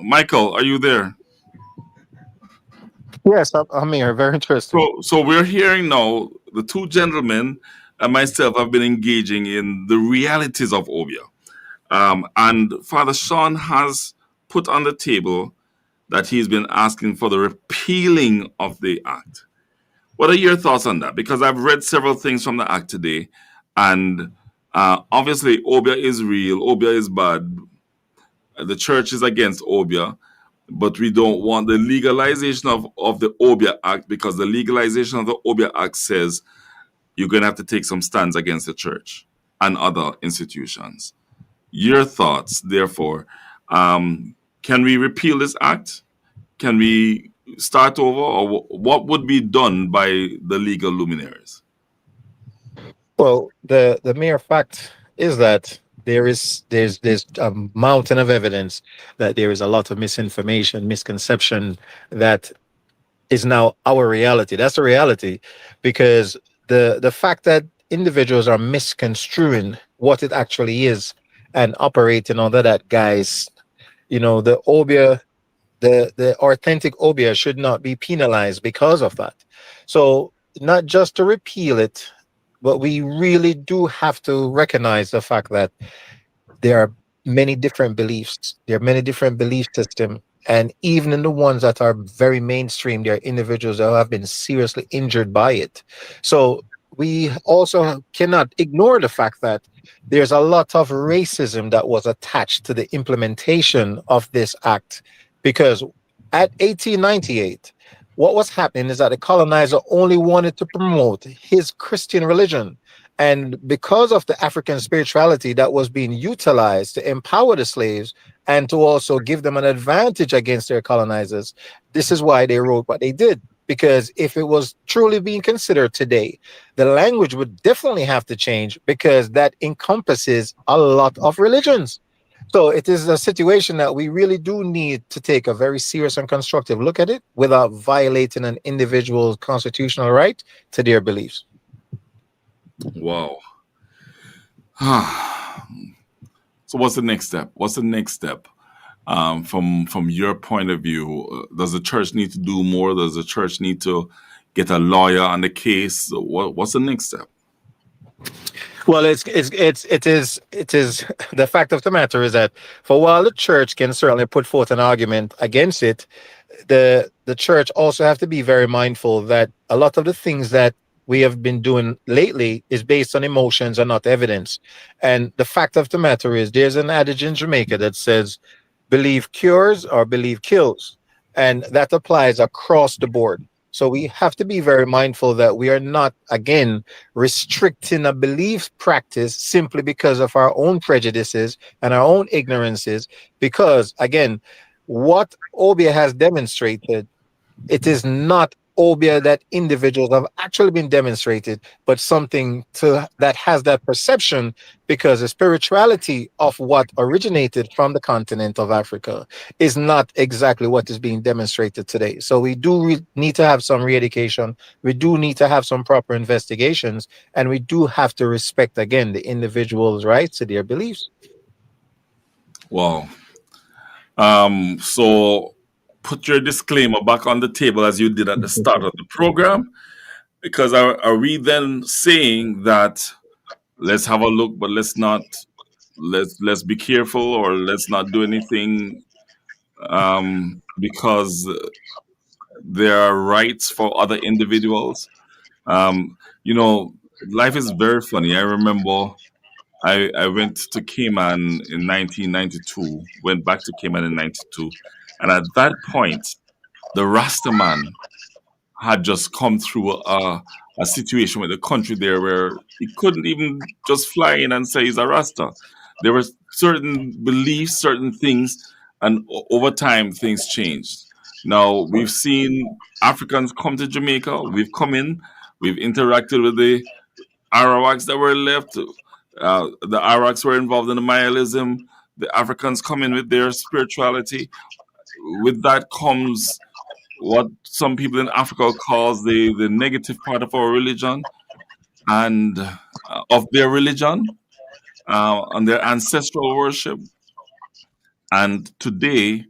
Michael, are you there? Yes, I'm here. Very interesting. So we're hearing now the two gentlemen and myself have been engaging in the realities of Obeah. And Father Sean has put on the table that he's been asking for the repealing of the act. What are your thoughts on that? Because I've read several things from the act today, and obviously Obeah is real, Obeah is bad, the church is against Obeah, but we don't want the legalization of the Obeah Act, because the legalization of the Obeah Act says you're going to have to take some stands against the church and other institutions. Your thoughts, therefore, can we repeal this act? Can we start over, or what would be done by the legal luminaries? Well, the mere fact is that there's a mountain of evidence that there is a lot of misinformation, misconception that is now our reality. That's a reality, because the fact that individuals are misconstruing what it actually is and operating under that guise, the Obeah, the authentic Obeah should not be penalized because of that. So not just to repeal it, but we really do have to recognize the fact that there are many different beliefs. There are many different belief systems. And even in the ones that are very mainstream, there are individuals that have been seriously injured by it. So we also cannot ignore the fact that there's a lot of racism that was attached to the implementation of this act. Because at 1898, what was happening is that the colonizer only wanted to promote his Christian religion, and because of the African spirituality that was being utilized to empower the slaves and to also give them an advantage against their colonizers, this is why they wrote what they did. Because if it was truly being considered today, the language would definitely have to change, because that encompasses a lot of religions. So it is a situation that we really do need to take a very serious and constructive look at it without violating an individual's constitutional right to their beliefs. Wow. So what's the next step? What's the next step? From your point of view, does the church need to do more? Does the church need to get a lawyer on the case? What's the next step? Well, it is the fact of the matter is that for while the church can certainly put forth an argument against it, the church also have to be very mindful that a lot of the things that we have been doing lately is based on emotions and not evidence. And the fact of the matter is, there's an adage in Jamaica that says, "Believe cures or believe kills," and that applies across the board. So we have to be very mindful that we are not, again, restricting a belief practice simply because of our own prejudices and our own ignorances. Because, again, what Obeah has demonstrated, it is not Obeah that individuals have actually been demonstrated, but something that has that perception, because the spirituality of what originated from the continent of Africa is not exactly what is being demonstrated today. So we do need to have some re-education. We do need to have some proper investigations, and we do have to respect, again, the individual's rights to their beliefs. Wow. So put your disclaimer back on the table as you did at the start of the program, because are we then saying that let's have a look, but let's be careful, or let's not do anything, because there are rights for other individuals? Um, Life is very funny. I remember I went to Cayman in 1992, went back to Cayman in 92. And at that point, the Rastaman had just come through a situation with the country there where he couldn't even just fly in and say he's a Rasta. There were certain beliefs, certain things, and over time things changed. Now we've seen Africans come to Jamaica. We've come in, we've interacted with the Arawaks that were left. The Arawaks were involved in the Mayaism. The Africans come in with their spirituality. With that comes what some people in Africa calls the negative part of our religion and of their religion and their ancestral worship. And today,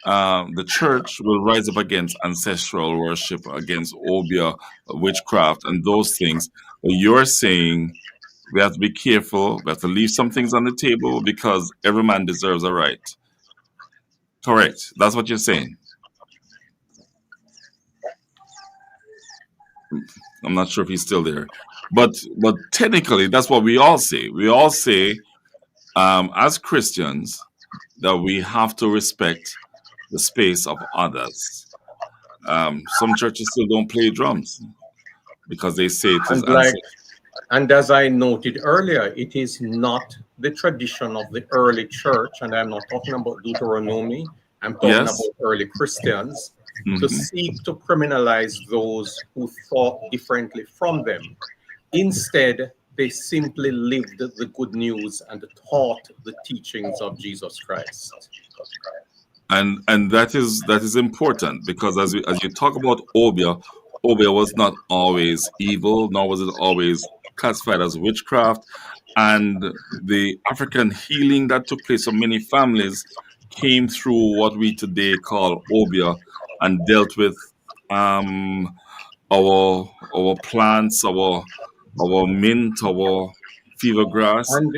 the church will rise up against ancestral worship, against Obeah, witchcraft, and those things. But you're saying we have to be careful. We have to leave some things on the table because every man deserves a right. Correct. That's what you're saying. I'm not sure if he's still there, but technically, that's what we all say. We all say, as Christians, that we have to respect the space of others. Some churches still don't play drums because they say it is And like, unsafe. and as I noted earlier, it is not the tradition of the early church, and I'm not talking about Deuteronomy, I'm talking Yes. about early Christians, to Mhm. seek to criminalize those who thought differently from them. Instead, they simply lived the good news and taught the teachings of Jesus Christ. And that is important because as you talk about Obeah, Obeah was not always evil, nor was it always classified as witchcraft. And the African healing that took place for many families came through what we today call Obeah and dealt with um, our plants, our mint, our fever grass. And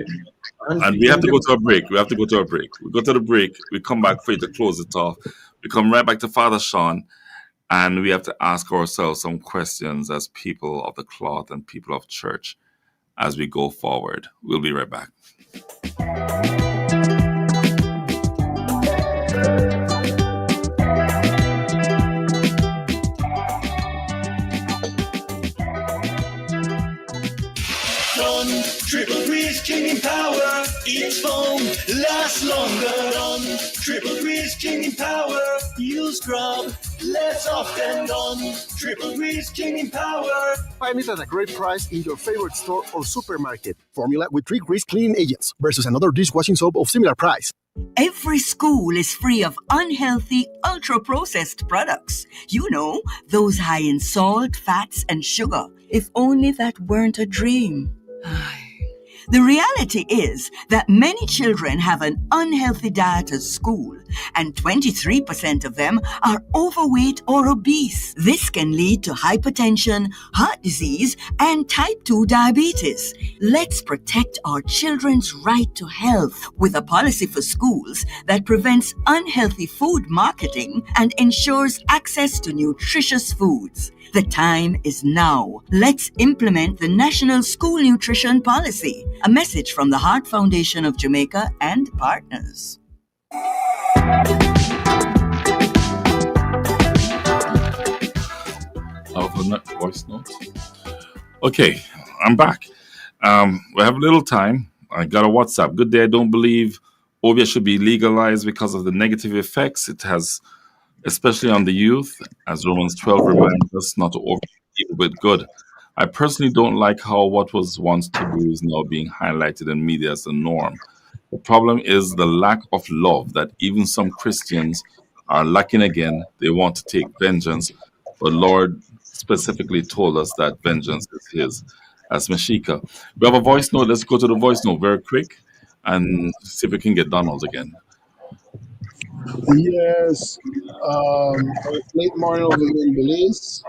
And we have in to go the to a break. We have to go to a break. We go to the break. We come back for you to close it off. We come right back to Father Sean, and we have to ask ourselves some questions as people of the cloth and people of church as we go forward. We'll be right back. Done, triple grease king in power. Each foam lasts longer. Done, triple grease king in power. You scrub less often. Done, triple grease king in power. Find it at a great price in your favorite store or supermarket. Formula with 3 grease cleaning agents versus another dishwashing soap of similar price. Every school is free of unhealthy, ultra-processed products. You know, those high in salt, fats, and sugar. If only that weren't a dream. The reality is that many children have an unhealthy diet at school, and 23% of them are overweight or obese. This can lead to hypertension, heart disease, and type 2 diabetes. Let's protect our children's right to health with a policy for schools that prevents unhealthy food marketing and ensures access to nutritious foods. The time is now. Let's implement the National School Nutrition Policy. A message from the Heart Foundation of Jamaica and partners. Voice notes. Okay, I'm back. We have a little time. I got a WhatsApp. Good day. I don't believe Obeah should be legalized because of the negative effects it has, especially on the youth, as Romans 12 reminds us not to overdo evil with good. I personally don't like how what was once taboo is now being highlighted in media as the norm. The problem is the lack of love that even some Christians are lacking again. They want to take vengeance, but Lord specifically told us that vengeance is His. As Mashika. We have a voice note. Let's go to the voice note very quick and see if we can get Donald again. Yes, late morning over here in Belize.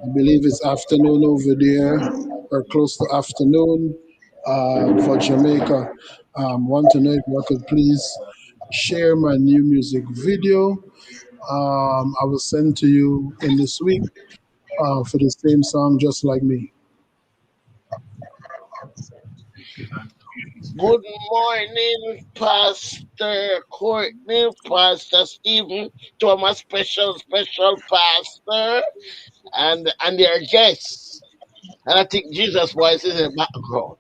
I believe it's afternoon over there, or close to afternoon for Jamaica. Want to know if I could please share my new music video. I will send to you in this week for the same song, Just Like Me. Good morning, Pastor Courtney, Pastor Stephen, to my special pastor, and their guests. And I think Jesus' voice is in the background.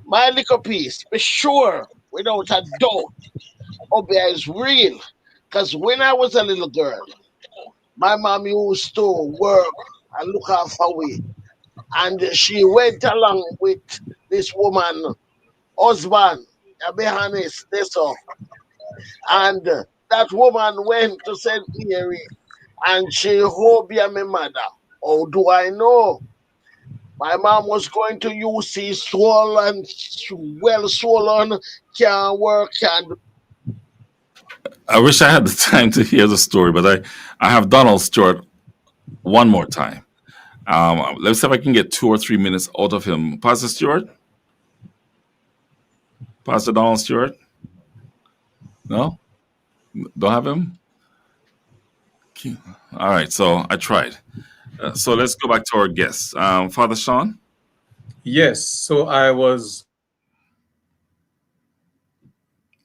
My little piece, be sure, without a doubt, Obeah is real. Because when I was a little girl, my mom used to work and look after we. And she went along with this woman, husband, to be honest, this all. And that woman went to St. Mary and she Obeah, my mother. How do I know? My mom was going to UC swollen, well swollen, can't work, can't do. I wish I had the time to hear the story, but I have Donald Stewart one more time. Let's see if I can get 2 or 3 minutes out of him. Pastor Stewart? Pastor Donald Stewart? No? Don't have him? All right, so I tried. So let's go back to our guests. Father Sean? Yes, so I was.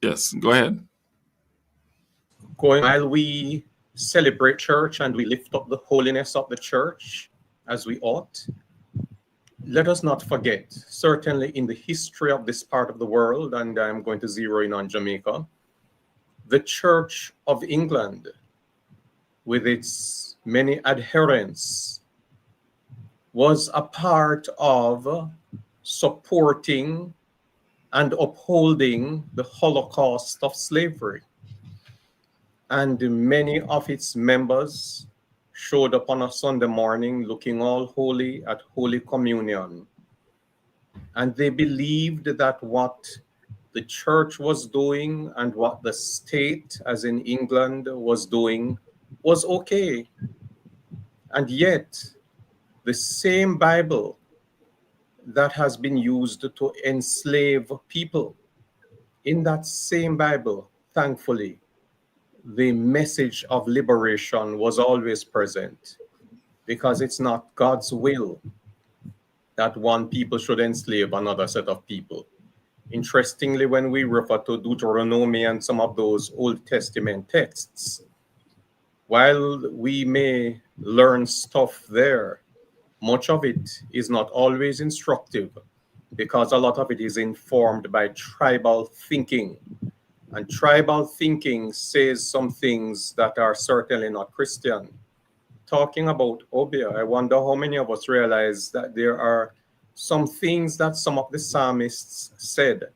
Yes, go ahead. Going while we celebrate church and we lift up the holiness of the church as we ought, let us not forget, certainly in the history of this part of the world, and I'm going to zero in on Jamaica, the Church of England, with its many adherents, was a part of supporting and upholding the Holocaust of slavery. And many of its members showed up on a Sunday morning looking all holy at Holy Communion. And they believed that what the church was doing and what the state, as in England, was doing was okay. And yet, the same Bible that has been used to enslave people, in that same Bible, thankfully, the message of liberation was always present, because it's not God's will that one people should enslave another set of people. Interestingly, when we refer to Deuteronomy and some of those Old Testament texts, while we may learn stuff there, much of it is not always instructive, because a lot of it is informed by tribal thinking. And tribal thinking says some things that are certainly not Christian. Talking about Obeah, I wonder how many of us realize that there are some things that some of the psalmists said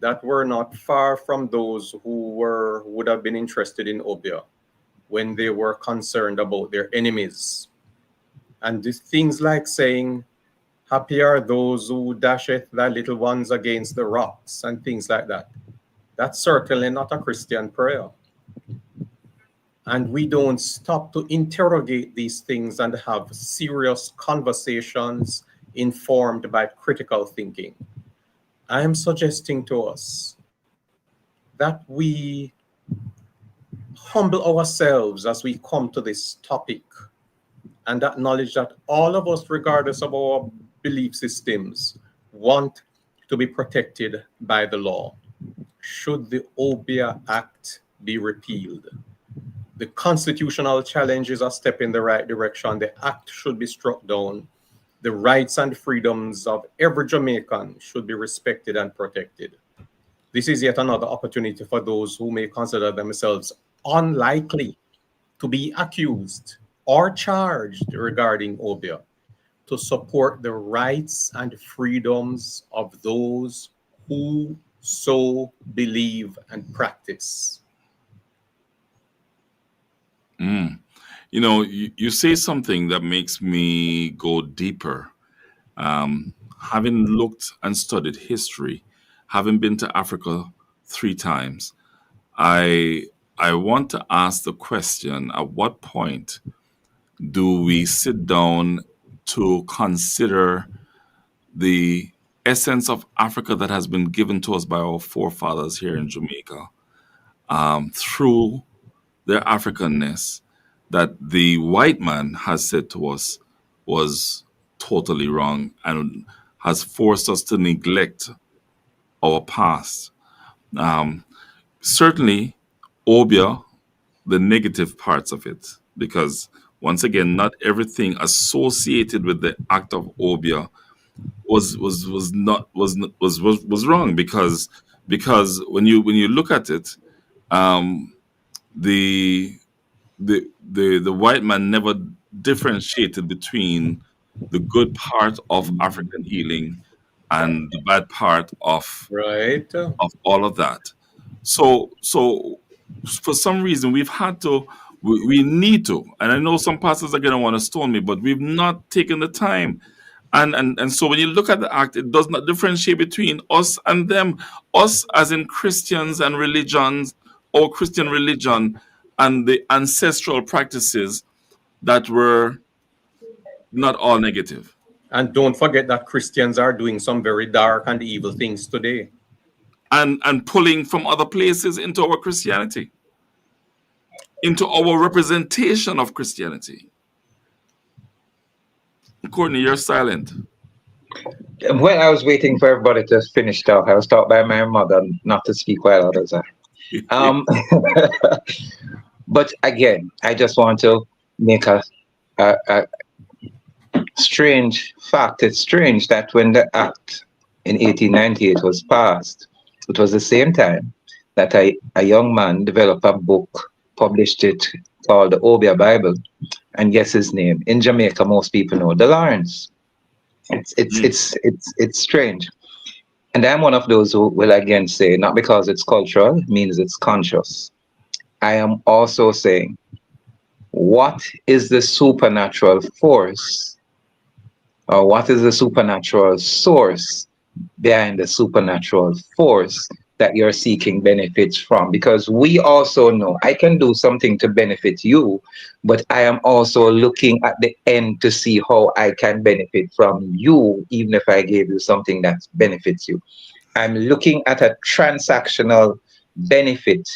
that were not far from those who would have been interested in Obeah when they were concerned about their enemies. And things like saying, "Happy are those who dasheth thy little ones against the rocks," and things like that. That's certainly not a Christian prayer. And we don't stop to interrogate these things and have serious conversations informed by critical thinking. I am suggesting to us that we humble ourselves as we come to this topic and acknowledge that all of us, regardless of our belief systems, want to be protected by the law. Should the Obeah Act be repealed? The constitutional challenge is a step in the right direction. The act should be struck down. The rights and freedoms of every Jamaican should be respected and protected. This is yet another opportunity for those who may consider themselves unlikely to be accused or charged regarding Obeah to support the rights and freedoms of those who so believe and practice. You know, you say something that makes me go deeper. Having looked and studied history, having been to Africa 3 times, I want to ask the question: at what point do we sit down to consider the essence of Africa that has been given to us by our forefathers here in Jamaica, through their Africanness, that the white man has said to us was totally wrong and has forced us to neglect our past? Certainly, Obeah, the negative parts of it, because once again, not everything associated with the act of Obeah was wrong, because when you look at it, the the white man never differentiated between the good part of African healing and the bad part of Right. all of that. So for some reason We need to. And I know some pastors are going to want to stone me, but we've not taken the time. And so when you look at the act, it does not differentiate between us and them. Us as in Christians and religions, or Christian religion, and the ancestral practices that were not all negative. And don't forget that Christians are doing some very dark and evil things today. And pulling from other places into our Christianity, into our representation of Christianity. Courtney, you're silent. When I was waiting for everybody to finish talk, I was taught by my mother not to speak while others are. But again, I just want to make a strange fact. It's strange that when the act in 1898 was passed, it was the same time that a young man developed a book, published it, called the Obeah Bible, and guess his name. In Jamaica, most people know the Lawrence. It's strange. And I'm one of those who will again say, not because it's cultural, it means it's conscious. I am also saying, what is the supernatural force, or what is the supernatural source behind the supernatural force that you're seeking benefits from? Because we also know I can do something to benefit you, but I am also looking at the end to see how I can benefit from you, even if I gave you something that benefits you. I'm looking at a transactional benefit,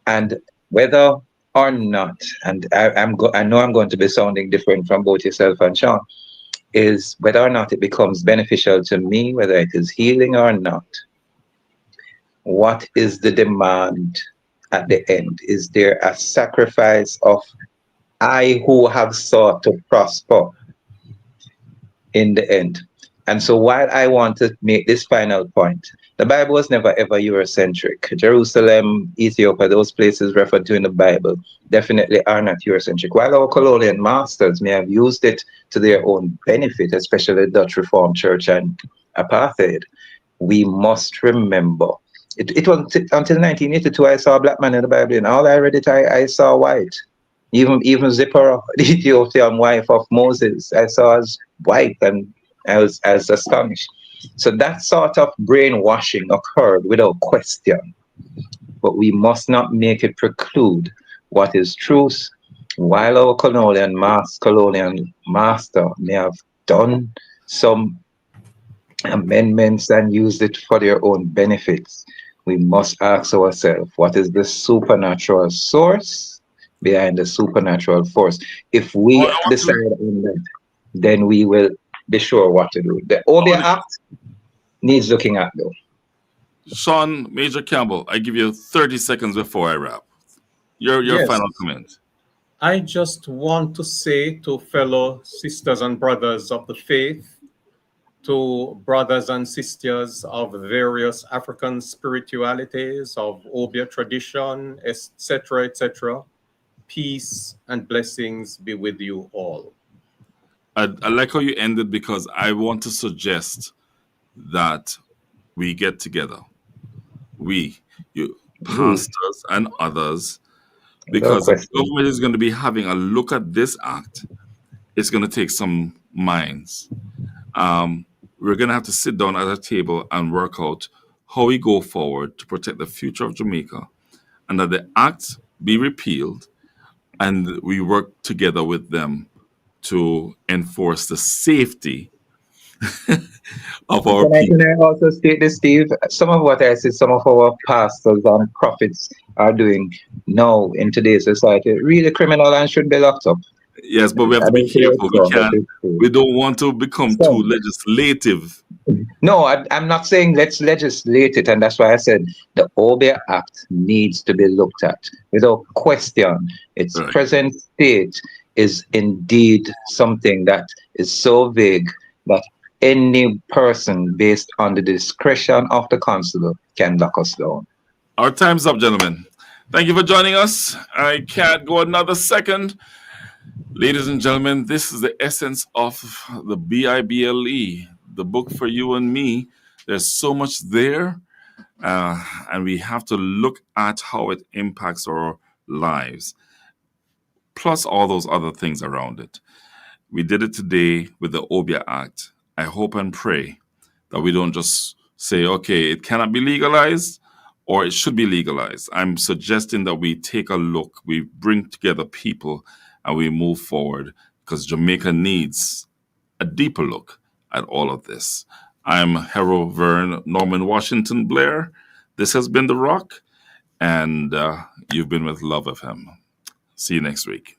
and whether or not, and I know I'm going to be sounding different from both yourself and Sean, is whether or not it becomes beneficial to me, whether it is healing or not. What is the demand at the end? Is there a sacrifice of I who have sought to prosper in the end? And so while I want to make this final point, the Bible was never ever Eurocentric. Jerusalem, Ethiopia, those places referred to in the Bible definitely are not Eurocentric. While our colonial masters may have used it to their own benefit, especially the Dutch Reformed Church and apartheid, we must remember, it was until 1982 I saw a black man in the Bible, and all I read it, I saw white. Even Zipporah, the Ethiopian wife of Moses, I saw as white, and I was astonished. So that sort of brainwashing occurred without question. But we must not make it preclude what is truth. While our colonial master may have done some amendments and used it for their own benefits, we must ask ourselves, what is the supernatural source behind the supernatural force? If we decide on that, then we will be sure what to do. The Obeah Act needs looking at, though. Sean Major Campbell, I give you 30 seconds before I wrap. Your Yes. final comment. I just want to say to fellow sisters and brothers of the faith, to brothers and sisters of various African spiritualities, of Obeah tradition, etc., peace and blessings be with you all. I like how you ended, because I want to suggest that we get together, you pastors and others, because the government is going to be having a look at this act. It's going to take some minds. We're going to have to sit down at a table and work out how we go forward to protect the future of Jamaica, and that the act be repealed, and we work together with them to enforce the safety of our people. Can I also state this, Steve? Some of what I see, some of our pastors and prophets are doing now in today's society, really criminal and should be locked up. Yes, but we have to be careful. We don't want to become too legislative. No, I'm not saying let's legislate it, and that's why I said the Obeah Act needs to be looked at without question. Its present state is indeed something that is so vague that any person, based on the discretion of the constable, can lock us down. Our time's up, gentlemen. Thank you for joining us. I can't go another second. Ladies and gentlemen, this is the essence of the BIBLE, the book for you and me. There's so much there, and we have to look at how it impacts our lives. plus all those other things around it. We did it today with the Obeah Act. I hope and pray that we don't just say, okay, it cannot be legalized or it should be legalized. I'm suggesting that we take a look, we bring together people, and we move forward because Jamaica needs a deeper look at all of this. I'm Harold Vern Norman Washington Blair. This has been The Rock, and you've been with Love FM. See you next week.